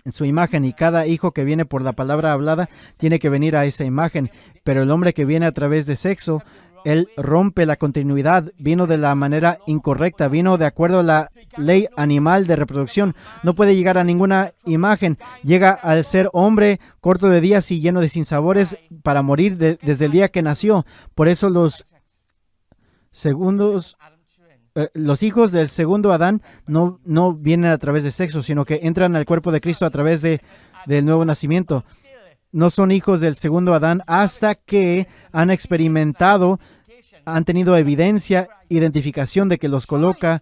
[SPEAKER 1] en su imagen, y cada hijo que viene por la palabra hablada tiene que venir a esa imagen. Pero el hombre que viene a través de sexo, él rompe la continuidad, vino de la manera incorrecta, vino de acuerdo a la ley animal de reproducción. No puede llegar a ninguna imagen. Llega al ser hombre corto de días y lleno de sinsabores para morir desde el día que nació. Por eso los hijos del segundo Adán no vienen a través de sexo, sino que entran al cuerpo de Cristo a través del nuevo nacimiento. No son hijos del segundo Adán hasta que han experimentado, han tenido evidencia, identificación de que los coloca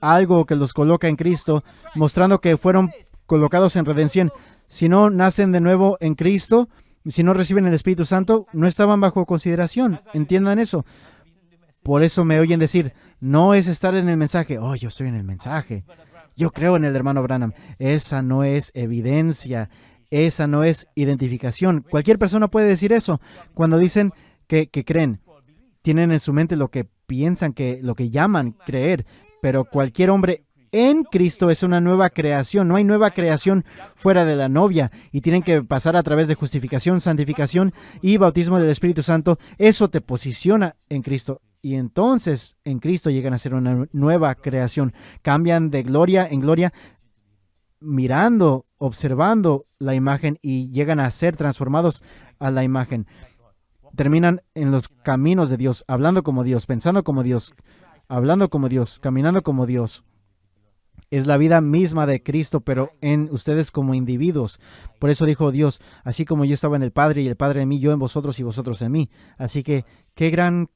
[SPEAKER 1] algo que los coloca en Cristo, mostrando que fueron colocados en redención. Si no nacen de nuevo en Cristo, si no reciben el Espíritu Santo, no estaban bajo consideración. Entiendan eso. Por eso me oyen decir, no es estar en el mensaje. Oh, yo estoy en el mensaje. Yo creo en el hermano Branham. Esa no es evidencia. Esa no es identificación. Cualquier persona puede decir eso. Cuando dicen que creen, tienen en su mente lo que piensan, lo que llaman creer. Pero cualquier hombre en Cristo es una nueva creación. No hay nueva creación fuera de la novia. Y tienen que pasar a través de justificación, santificación y bautismo del Espíritu Santo. Eso te posiciona en Cristo. Y entonces en Cristo llegan a ser una nueva creación. Cambian de gloria en gloria, mirando, observando la imagen, y llegan a ser transformados a la imagen. Terminan en los caminos de Dios, hablando como Dios, pensando como Dios, hablando como Dios, caminando como Dios. Es la vida misma de Cristo, pero en ustedes como individuos. Por eso dijo Dios, así como yo estaba en el Padre y el Padre en mí, yo en vosotros y vosotros en mí. Así que qué gran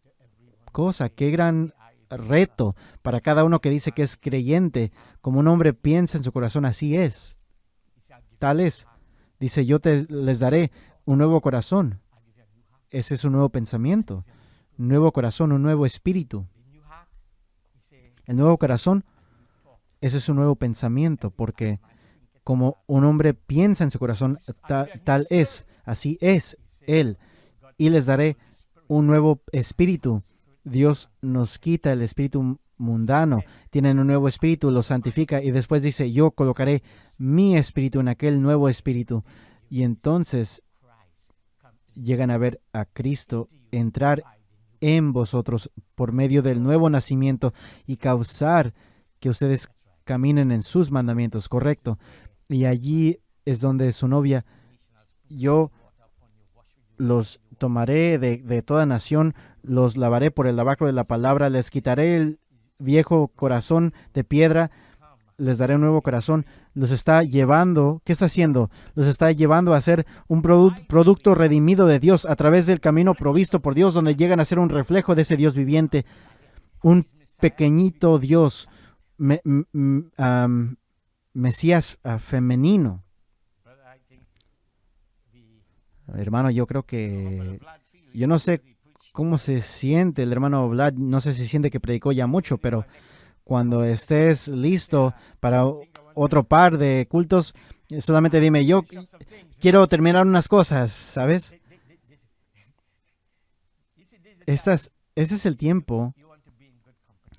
[SPEAKER 1] cosa, qué gran reto para cada uno que dice que es creyente. Como un hombre piensa en su corazón, así es. Tal es. Dice, yo les daré un nuevo corazón. Ese es un nuevo pensamiento, un nuevo corazón, un nuevo espíritu. El nuevo corazón, ese es un nuevo pensamiento, porque como un hombre piensa en su corazón, tal es, así es Él. Y les daré un nuevo espíritu. Dios nos quita el espíritu mundano, tienen un nuevo espíritu, lo santifica, y después dice, yo colocaré mi espíritu en aquel nuevo espíritu. Y entonces llegan a ver a Cristo entrar en vosotros por medio del nuevo nacimiento y causar que ustedes caminen en sus mandamientos, correcto. Y allí es donde su novia, yo los tomaré de toda nación, los lavaré por el lavacro de la palabra, les quitaré el viejo corazón de piedra les daré un nuevo corazón. Los está llevando, ¿qué está haciendo? Los está llevando a ser un producto redimido de Dios a través del camino provisto por Dios, donde llegan a ser un reflejo de ese Dios viviente, un pequeñito Dios, Mesías femenino. Hermano, yo creo que, yo no sé cómo se siente el hermano Vlad, no sé si siente que predicó ya mucho, pero cuando estés listo para otro par de cultos, solamente dime, yo quiero terminar unas cosas, ¿sabes? Ese es el tiempo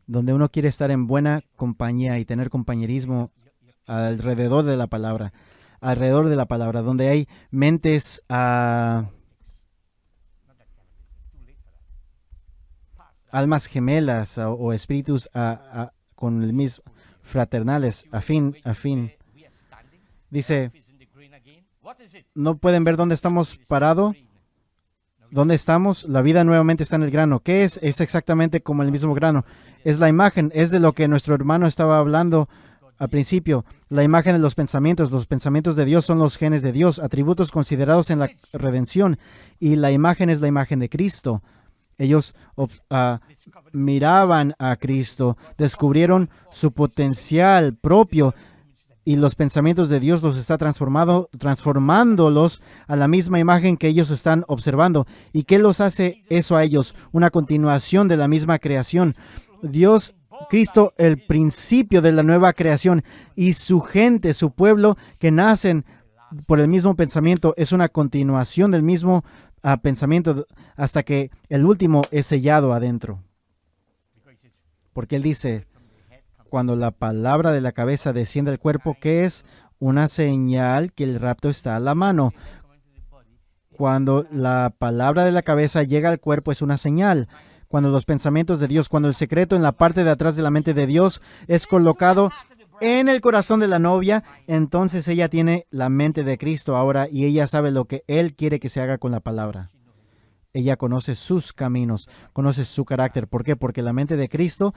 [SPEAKER 1] donde uno quiere estar en buena compañía y tener compañerismo alrededor de la palabra, donde hay mentes almas gemelas o espíritus con el mismo fraternales, a fin. Dice, ¿no pueden ver dónde estamos parados? ¿Dónde estamos? La vida nuevamente está en el grano. ¿Qué es? Es exactamente como el mismo grano. Es la imagen, es de lo que nuestro hermano estaba hablando al principio. La imagen de los pensamientos. Los pensamientos de Dios son los genes de Dios, atributos considerados en la redención. Y la imagen es la imagen de Cristo. Ellos miraban a Cristo, descubrieron su potencial propio y los pensamientos de Dios los está transformándolos a la misma imagen que ellos están observando. ¿Y qué los hace eso a ellos? Una continuación de la misma creación. Dios, Cristo, el principio de la nueva creación y su gente, su pueblo que nacen por el mismo pensamiento es una continuación del mismo pensamiento hasta que el último es sellado adentro. Porque Él dice, cuando la palabra de la cabeza desciende al cuerpo, ¿qué es? Una señal que el rapto está a la mano. Cuando la palabra de la cabeza llega al cuerpo es una señal. Cuando los pensamientos de Dios, cuando el secreto en la parte de atrás de la mente de Dios es colocado en el corazón de la novia, entonces ella tiene la mente de Cristo ahora y ella sabe lo que Él quiere que se haga con la palabra. Ella conoce sus caminos, conoce su carácter. ¿Por qué? Porque la mente de Cristo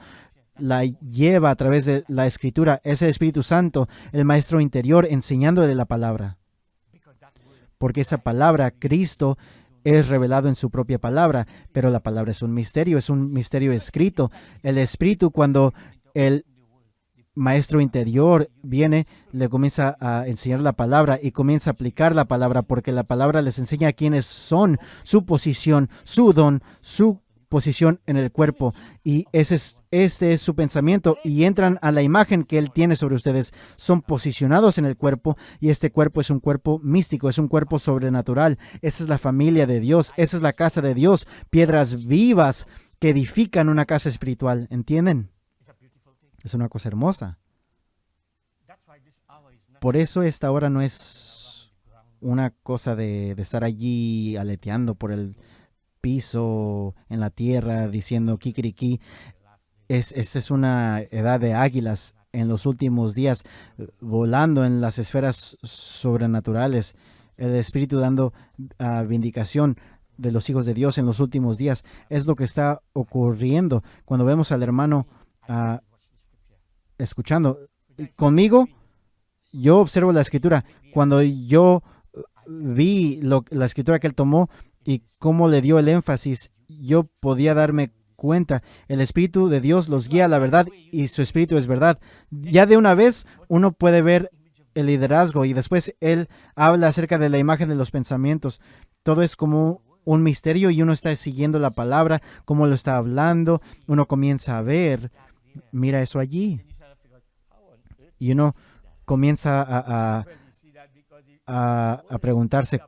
[SPEAKER 1] la lleva a través de la Escritura. Es el Espíritu Santo, el maestro interior, enseñándole la palabra. Porque esa palabra, Cristo, es revelado en su propia palabra, pero la palabra es un misterio escrito. El Espíritu, cuando el maestro interior viene, le comienza a enseñar la palabra y comienza a aplicar la palabra, porque la palabra les enseña quiénes son, su posición, su don, su posición en el cuerpo, y este es su pensamiento, y entran a la imagen que Él tiene sobre ustedes. Son posicionados en el cuerpo, y este cuerpo es un cuerpo místico, es un cuerpo sobrenatural. Esa es la familia de Dios, esa es la casa de Dios, piedras vivas que edifican una casa espiritual. ¿Entienden? Es una cosa hermosa. Por eso esta hora no es una cosa de estar allí aleteando por el piso, en la tierra, diciendo kikiriki. Esta es una edad de águilas en los últimos días, volando en las esferas sobrenaturales. El Espíritu dando vindicación de los hijos de Dios en los últimos días. Es lo que está ocurriendo cuando vemos al hermano escuchando. Conmigo, yo observo la Escritura. Cuando yo vi la Escritura que él tomó y cómo le dio el énfasis, yo podía darme cuenta. El Espíritu de Dios los guía a la verdad y su Espíritu es verdad. Ya de una vez uno puede ver el liderazgo y después él habla acerca de la imagen de los pensamientos. Todo es como un misterio y uno está siguiendo la palabra, cómo lo está hablando. Uno comienza a ver, mira eso allí. Y uno comienza a preguntarse,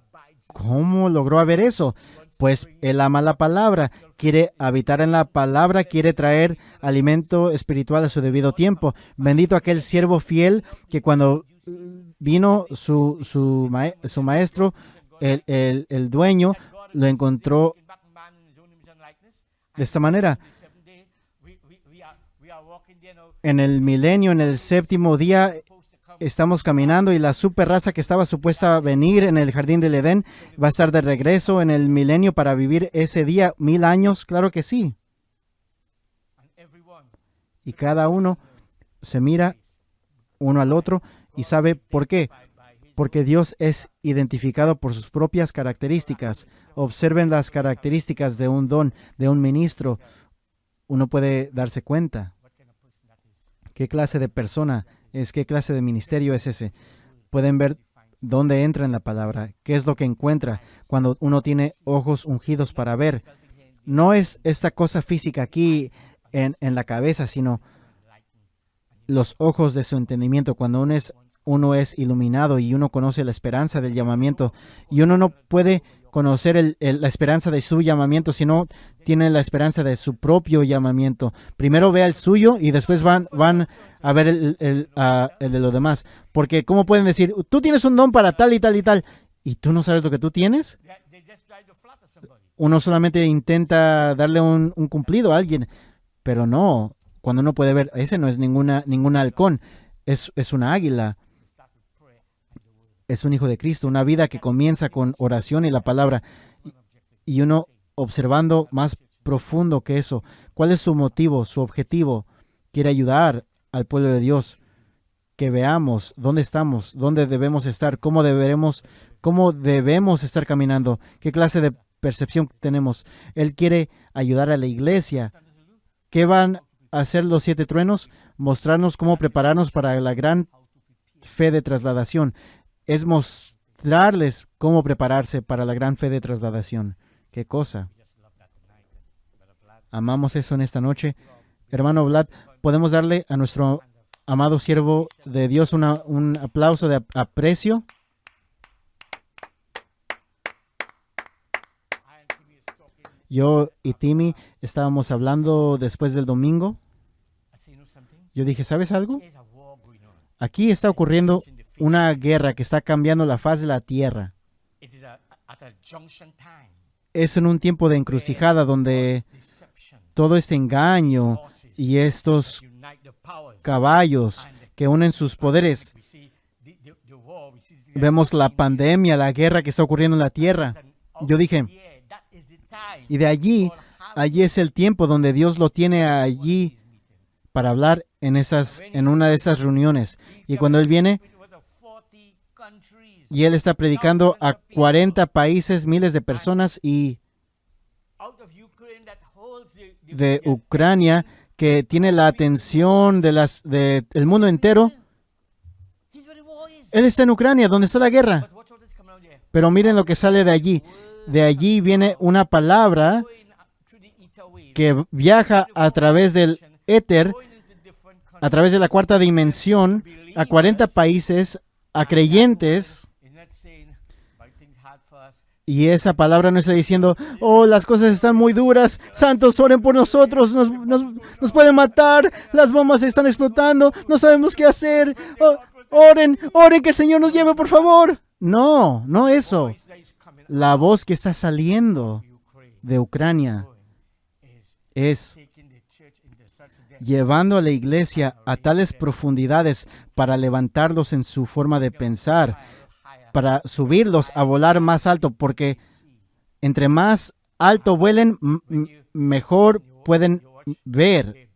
[SPEAKER 1] ¿cómo logró ver eso? Pues él ama la palabra, quiere habitar en la palabra, quiere traer alimento espiritual a su debido tiempo. Bendito aquel siervo fiel que cuando vino su maestro, el dueño, lo encontró de esta manera. En el milenio, en el séptimo día, estamos caminando y la super raza que estaba supuesta a venir en el jardín del Edén va a estar de regreso en el milenio para vivir ese día 1000 años. Claro que sí. Y cada uno se mira uno al otro. ¿Y sabe por qué? Porque Dios es identificado por sus propias características. Observen las características de un don, de un ministro. Uno puede darse cuenta qué clase de persona es, qué clase de ministerio es ese. Pueden ver dónde entra en la palabra, qué es lo que encuentra cuando uno tiene ojos ungidos para ver. No es esta cosa física aquí en la cabeza, sino los ojos de su entendimiento. Cuando uno es iluminado y uno conoce la esperanza del llamamiento, y uno no puede conocer la esperanza de su llamamiento si no tiene la esperanza de su propio llamamiento. Primero vea el suyo y después van a ver el de los demás. Porque ¿cómo pueden decir, tú tienes un don para tal y tal y tal, y tú no sabes lo que tú tienes? Uno solamente intenta darle un cumplido a alguien, pero no, cuando uno puede ver, ese no es ningún halcón, es una águila. Es un hijo de Cristo, una vida que comienza con oración y la palabra. Y uno observando más profundo que eso. ¿Cuál es su motivo, su objetivo? Quiere ayudar al pueblo de Dios. Que veamos dónde estamos, dónde debemos estar, cómo debemos estar caminando, qué clase de percepción tenemos. Él quiere ayudar a la iglesia. ¿Qué van a hacer los 7 truenos? Mostrarnos cómo prepararnos para la gran fe de trasladación. Es mostrarles cómo prepararse para la gran fe de trasladación. ¿Qué cosa? Amamos eso en esta noche. Hermano Vlad, podemos darle a nuestro amado siervo de Dios un aplauso de aprecio. Yo y Timmy estábamos hablando después del domingo. Yo dije, ¿sabes algo? Aquí está ocurriendo una guerra que está cambiando la faz de la tierra. Es en un tiempo de encrucijada donde todo este engaño y estos caballos que unen sus poderes. Vemos la pandemia, la guerra que está ocurriendo en la tierra. Yo dije, y de allí es el tiempo donde Dios lo tiene allí para hablar en una de esas reuniones. Y cuando Él viene, y Él está predicando a 40 países, miles de personas, y de Ucrania, que tiene la atención del mundo entero. Él está en Ucrania, donde está la guerra. Pero miren lo que sale de allí. De allí viene una palabra que viaja a través del éter, a través de la cuarta dimensión, a 40 países, a creyentes. Y esa palabra no está diciendo, oh, las cosas están muy duras, santos, oren por nosotros, nos pueden matar, las bombas están explotando, no sabemos qué hacer, oh, oren, que el Señor nos lleve, por favor. No eso. La voz que está saliendo de Ucrania es llevando a la iglesia a tales profundidades para levantarlos en su forma de pensar, para subirlos a volar más alto, porque entre más alto vuelen, mejor pueden ver.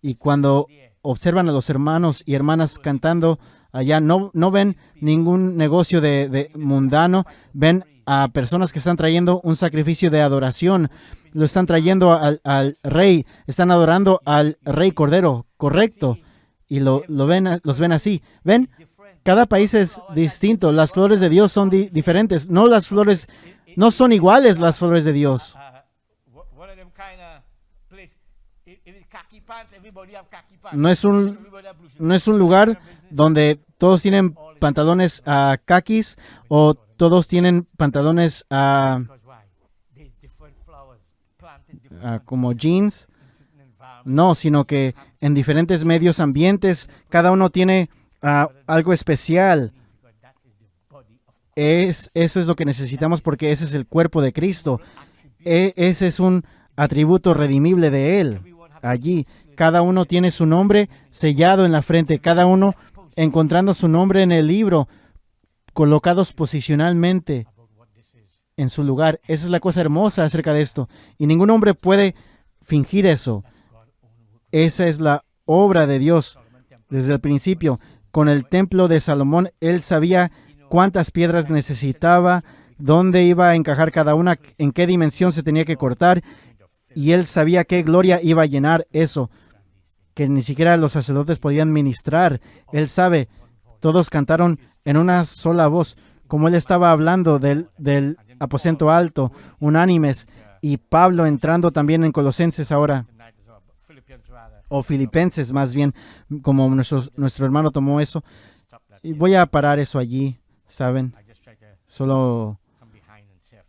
[SPEAKER 1] Y cuando observan a los hermanos y hermanas cantando allá, no ven ningún negocio de mundano, ven a personas que están trayendo un sacrificio de adoración, lo están trayendo al Rey, están adorando al Rey Cordero, correcto, y los ven así. ¿Ven? Cada país es distinto. Las flores de Dios son diferentes. No son iguales las flores de Dios. No es un lugar donde todos tienen pantalones kakis o todos tienen pantalones como jeans. No, sino que en diferentes medios ambientes, cada uno tiene algo especial. Eso es lo que necesitamos, porque ese es el cuerpo de Cristo. Ese es un atributo redimible de Él. Allí, cada uno tiene su nombre sellado en la frente, cada uno encontrando su nombre en el libro, colocados posicionalmente en su lugar. Esa es la cosa hermosa acerca de esto. Y ningún hombre puede fingir eso. Esa es la obra de Dios desde el principio. con el templo de Salomón. Él sabía cuántas piedras necesitaba, dónde iba a encajar cada una, en qué dimensión se tenía que cortar, y él sabía qué gloria iba a llenar eso, que ni siquiera los sacerdotes podían ministrar. Él sabe, todos cantaron en una sola voz, como él estaba hablando del aposento alto, unánimes, y Pablo entrando también en Colosenses ahora, o Filipenses más bien, como nuestro hermano tomó eso. Y voy a parar eso allí, ¿saben? Solo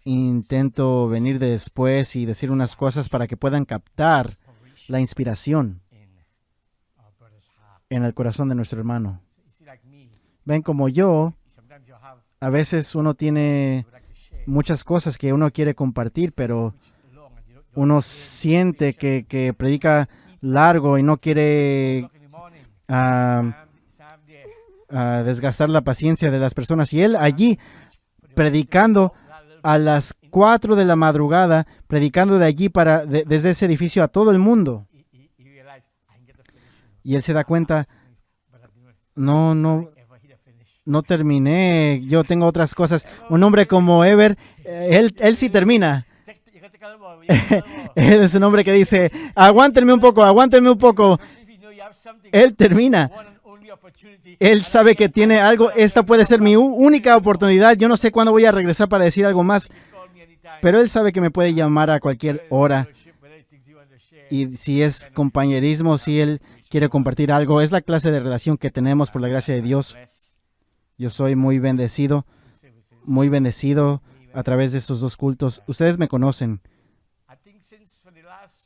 [SPEAKER 1] intento venir después y decir unas cosas para que puedan captar la inspiración en el corazón de nuestro hermano. Ven, como yo, a veces uno tiene muchas cosas que uno quiere compartir, pero uno siente que predica largo y no quiere desgastar la paciencia de las personas. Y él allí predicando a las 4 de la madrugada, predicando de allí desde ese edificio a todo el mundo. Y él se da cuenta, no terminé, yo tengo otras cosas. Un hombre como Ever, él sí termina. Él es un hombre que dice, aguántenme un poco. Él termina. Él sabe que tiene algo, esta puede ser mi única oportunidad. Yo no sé cuándo voy a regresar para decir algo más, pero él sabe que me puede llamar a cualquier hora. Y si es compañerismo, si él quiere compartir algo, es la clase de relación que tenemos por la gracia de Dios. Yo soy muy bendecido a través de estos 2 cultos. Ustedes me conocen.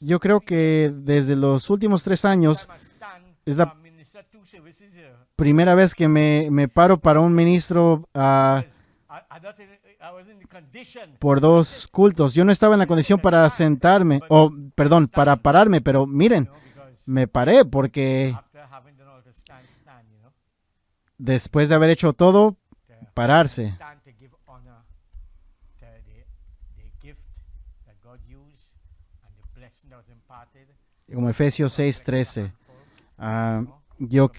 [SPEAKER 1] Yo creo que desde los últimos 3 años es la primera vez que me paro para un ministro por 2 cultos. Yo no estaba en la condición para sentarme, para pararme, pero miren, me paré porque después de haber hecho todo, pararse. Como Efesios 6:13. Yo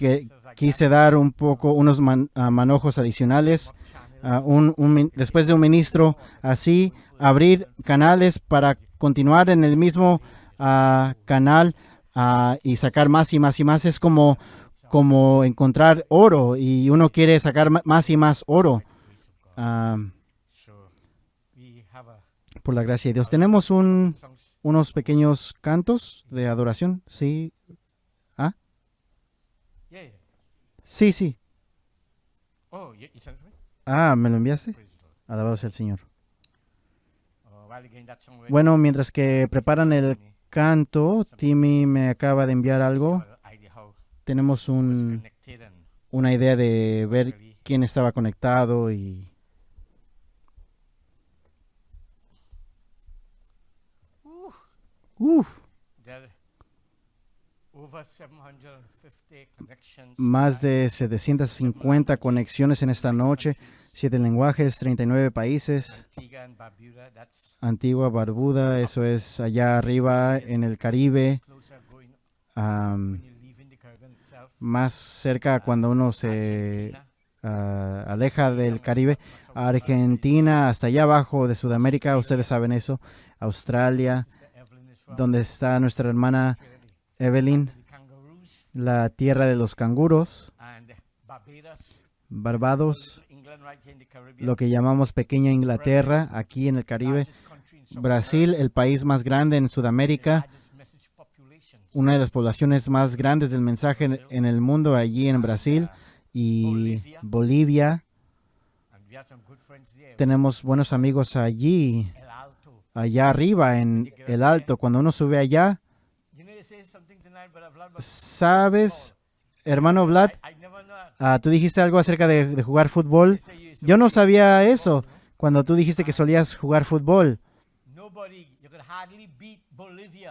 [SPEAKER 1] quise dar unos manojos adicionales. Después de un ministro así, abrir canales para continuar en el mismo canal y sacar más y más y más. Es como encontrar oro y uno quiere sacar más y más oro. Por la gracia de Dios. Tenemos unos pequeños cantos de adoración. Sí. Sí. ¿Me lo enviaste? Alabado sea el Señor. Bueno, mientras que preparan el canto, Timmy me acaba de enviar algo. Tenemos una idea de ver quién estaba conectado y... Más de 750 conexiones en esta noche, 7 lenguajes, 39 países. Antigua, Barbuda, eso es allá arriba en el Caribe. Más cerca cuando uno se aleja del Caribe. Argentina, hasta allá abajo de Sudamérica, ustedes saben eso. Australia, donde está nuestra hermana Evelyn, la tierra de los canguros, Barbados, lo que llamamos Pequeña Inglaterra, aquí en el Caribe, Brasil, el país más grande en Sudamérica, una de las poblaciones más grandes del mensaje en el mundo, allí en Brasil, y Bolivia. Tenemos buenos amigos allí, allá arriba en el Alto. Cuando uno sube allá, ¿sabes, hermano Vlad? Tú dijiste algo acerca de jugar fútbol. Yo no sabía eso cuando tú dijiste que solías jugar fútbol.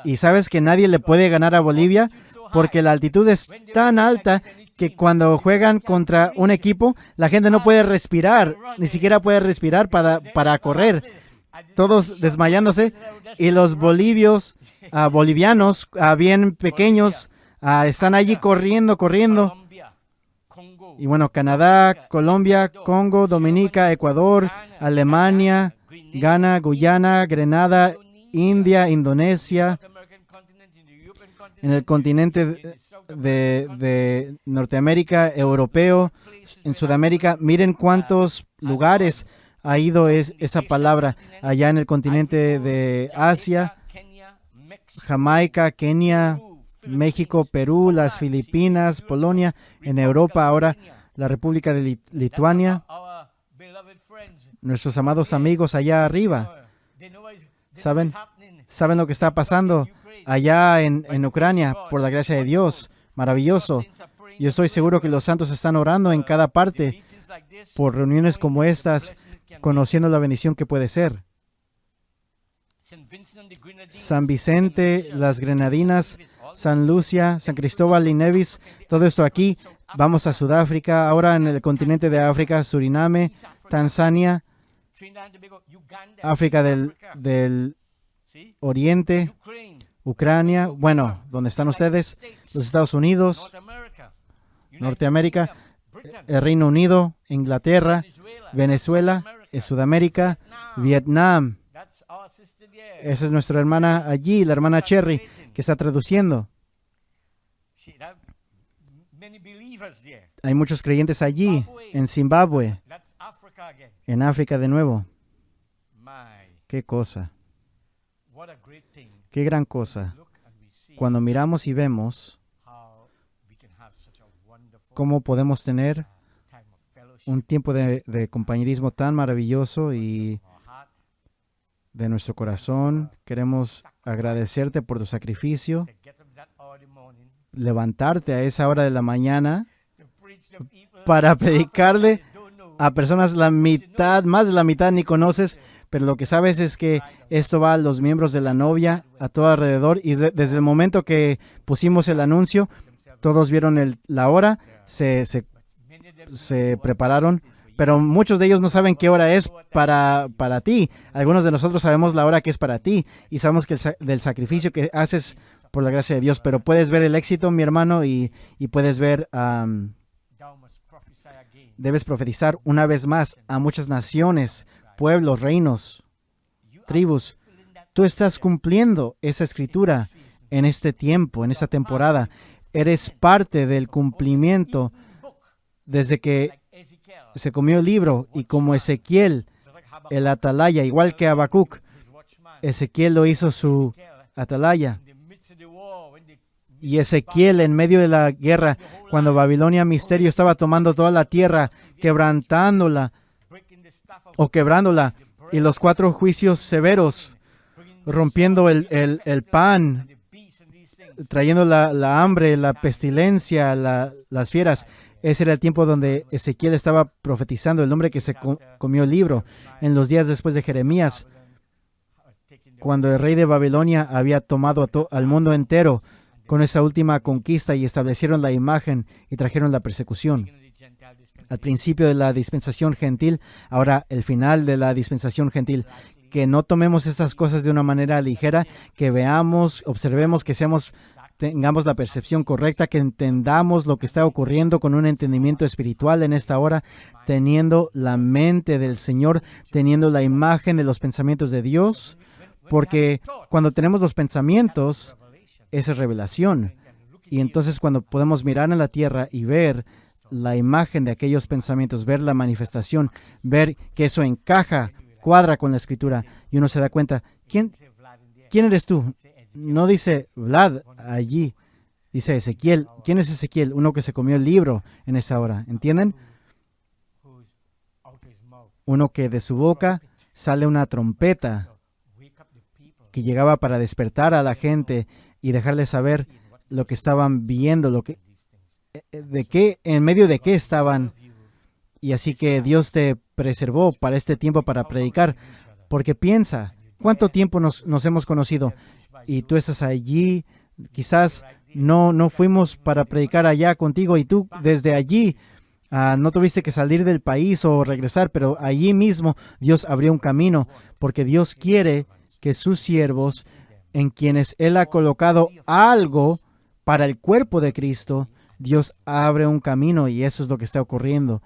[SPEAKER 1] Y sabes que nadie le puede ganar a Bolivia porque la altitud es tan alta que cuando juegan contra un equipo, la gente no puede respirar, ni siquiera puede respirar para correr. Todos desmayándose, y los bolivianos, bien pequeños, están allí corriendo. Y bueno, Canadá, Colombia, Congo, Dominica, Ecuador, Alemania, Ghana, Guyana, Grenada, India, Indonesia, en el continente de Norteamérica, europeo, en Sudamérica. Miren cuántos lugares ha ido esa palabra. Allá en el continente de Asia, Jamaica, Kenia, México, Perú, las Filipinas, Polonia, en Europa ahora la República de Lituania, nuestros amados amigos allá arriba. ¿Saben lo que está pasando allá en Ucrania? Por la gracia de Dios, maravilloso. Yo estoy seguro que los santos están orando en cada parte por reuniones como estas, conociendo la bendición que puede ser. San Vicente, las Grenadinas, San Lucia, San Cristóbal y Nevis, todo esto aquí. Vamos a Sudáfrica, ahora en el continente de África, Suriname, Tanzania, África del Oriente, Ucrania, bueno, ¿dónde están ustedes? Los Estados Unidos, Norteamérica, el Reino Unido, Inglaterra, Venezuela, Sudamérica, Vietnam. Esa es nuestra hermana allí, la hermana Cherry, que está traduciendo. Hay muchos creyentes allí, en Zimbabue, en África de nuevo. Qué cosa, qué gran cosa. Cuando miramos y vemos cómo podemos tener un tiempo de compañerismo tan maravilloso y de nuestro corazón, queremos agradecerte por tu sacrificio, levantarte a esa hora de la mañana para predicarle a personas la mitad, más de la mitad ni conoces, pero lo que sabes es que esto va a los miembros de la novia, a todo alrededor, y desde el momento que pusimos el anuncio, todos vieron la hora, se prepararon, pero muchos de ellos no saben qué hora es para ti. Algunos de nosotros sabemos la hora que es para ti y sabemos que del sacrificio que haces por la gracia de Dios, pero puedes ver el éxito, mi hermano, y puedes ver, debes profetizar una vez más a muchas naciones, pueblos, reinos, tribus. Tú estás cumpliendo esa escritura en este tiempo, en esta temporada. Eres parte del cumplimiento desde que se comió el libro, y como Ezequiel, el atalaya, igual que Habacuc, Ezequiel lo hizo su atalaya. Y Ezequiel, en medio de la guerra, cuando Babilonia Misterio estaba tomando toda la tierra, quebrantándola o quebrándola, y los 4 juicios severos, rompiendo el pan, trayendo la hambre, la pestilencia, las fieras. Ese era el tiempo donde Ezequiel estaba profetizando, el hombre que se comió el libro, en los días después de Jeremías, cuando el rey de Babilonia había tomado al mundo entero con esa última conquista y establecieron la imagen y trajeron la persecución. Al principio de la dispensación gentil, ahora el final de la dispensación gentil. Que no tomemos estas cosas de una manera ligera, que veamos, observemos, que tengamos la percepción correcta, que entendamos lo que está ocurriendo con un entendimiento espiritual en esta hora, teniendo la mente del Señor, teniendo la imagen de los pensamientos de Dios, porque cuando tenemos los pensamientos, esa es revelación. Y entonces cuando podemos mirar en la tierra y ver la imagen de aquellos pensamientos, ver la manifestación, ver que eso encaja, cuadra con la escritura, y uno se da cuenta, ¿quién eres tú? No dice Vlad allí, dice Ezequiel. ¿Quién es Ezequiel? Uno que se comió el libro en esa hora, ¿entienden? Uno que de su boca sale una trompeta que llegaba para despertar a la gente y dejarles saber lo que estaban viendo, en medio de qué estaban. Y así que Dios te preservó para este tiempo para predicar, porque piensa, ¿cuánto tiempo nos hemos conocido? Y tú estás allí, quizás no fuimos para predicar allá contigo, y tú desde allí no tuviste que salir del país o regresar, pero allí mismo Dios abrió un camino, porque Dios quiere que sus siervos, en quienes Él ha colocado algo para el cuerpo de Cristo, Dios abre un camino y eso es lo que está ocurriendo.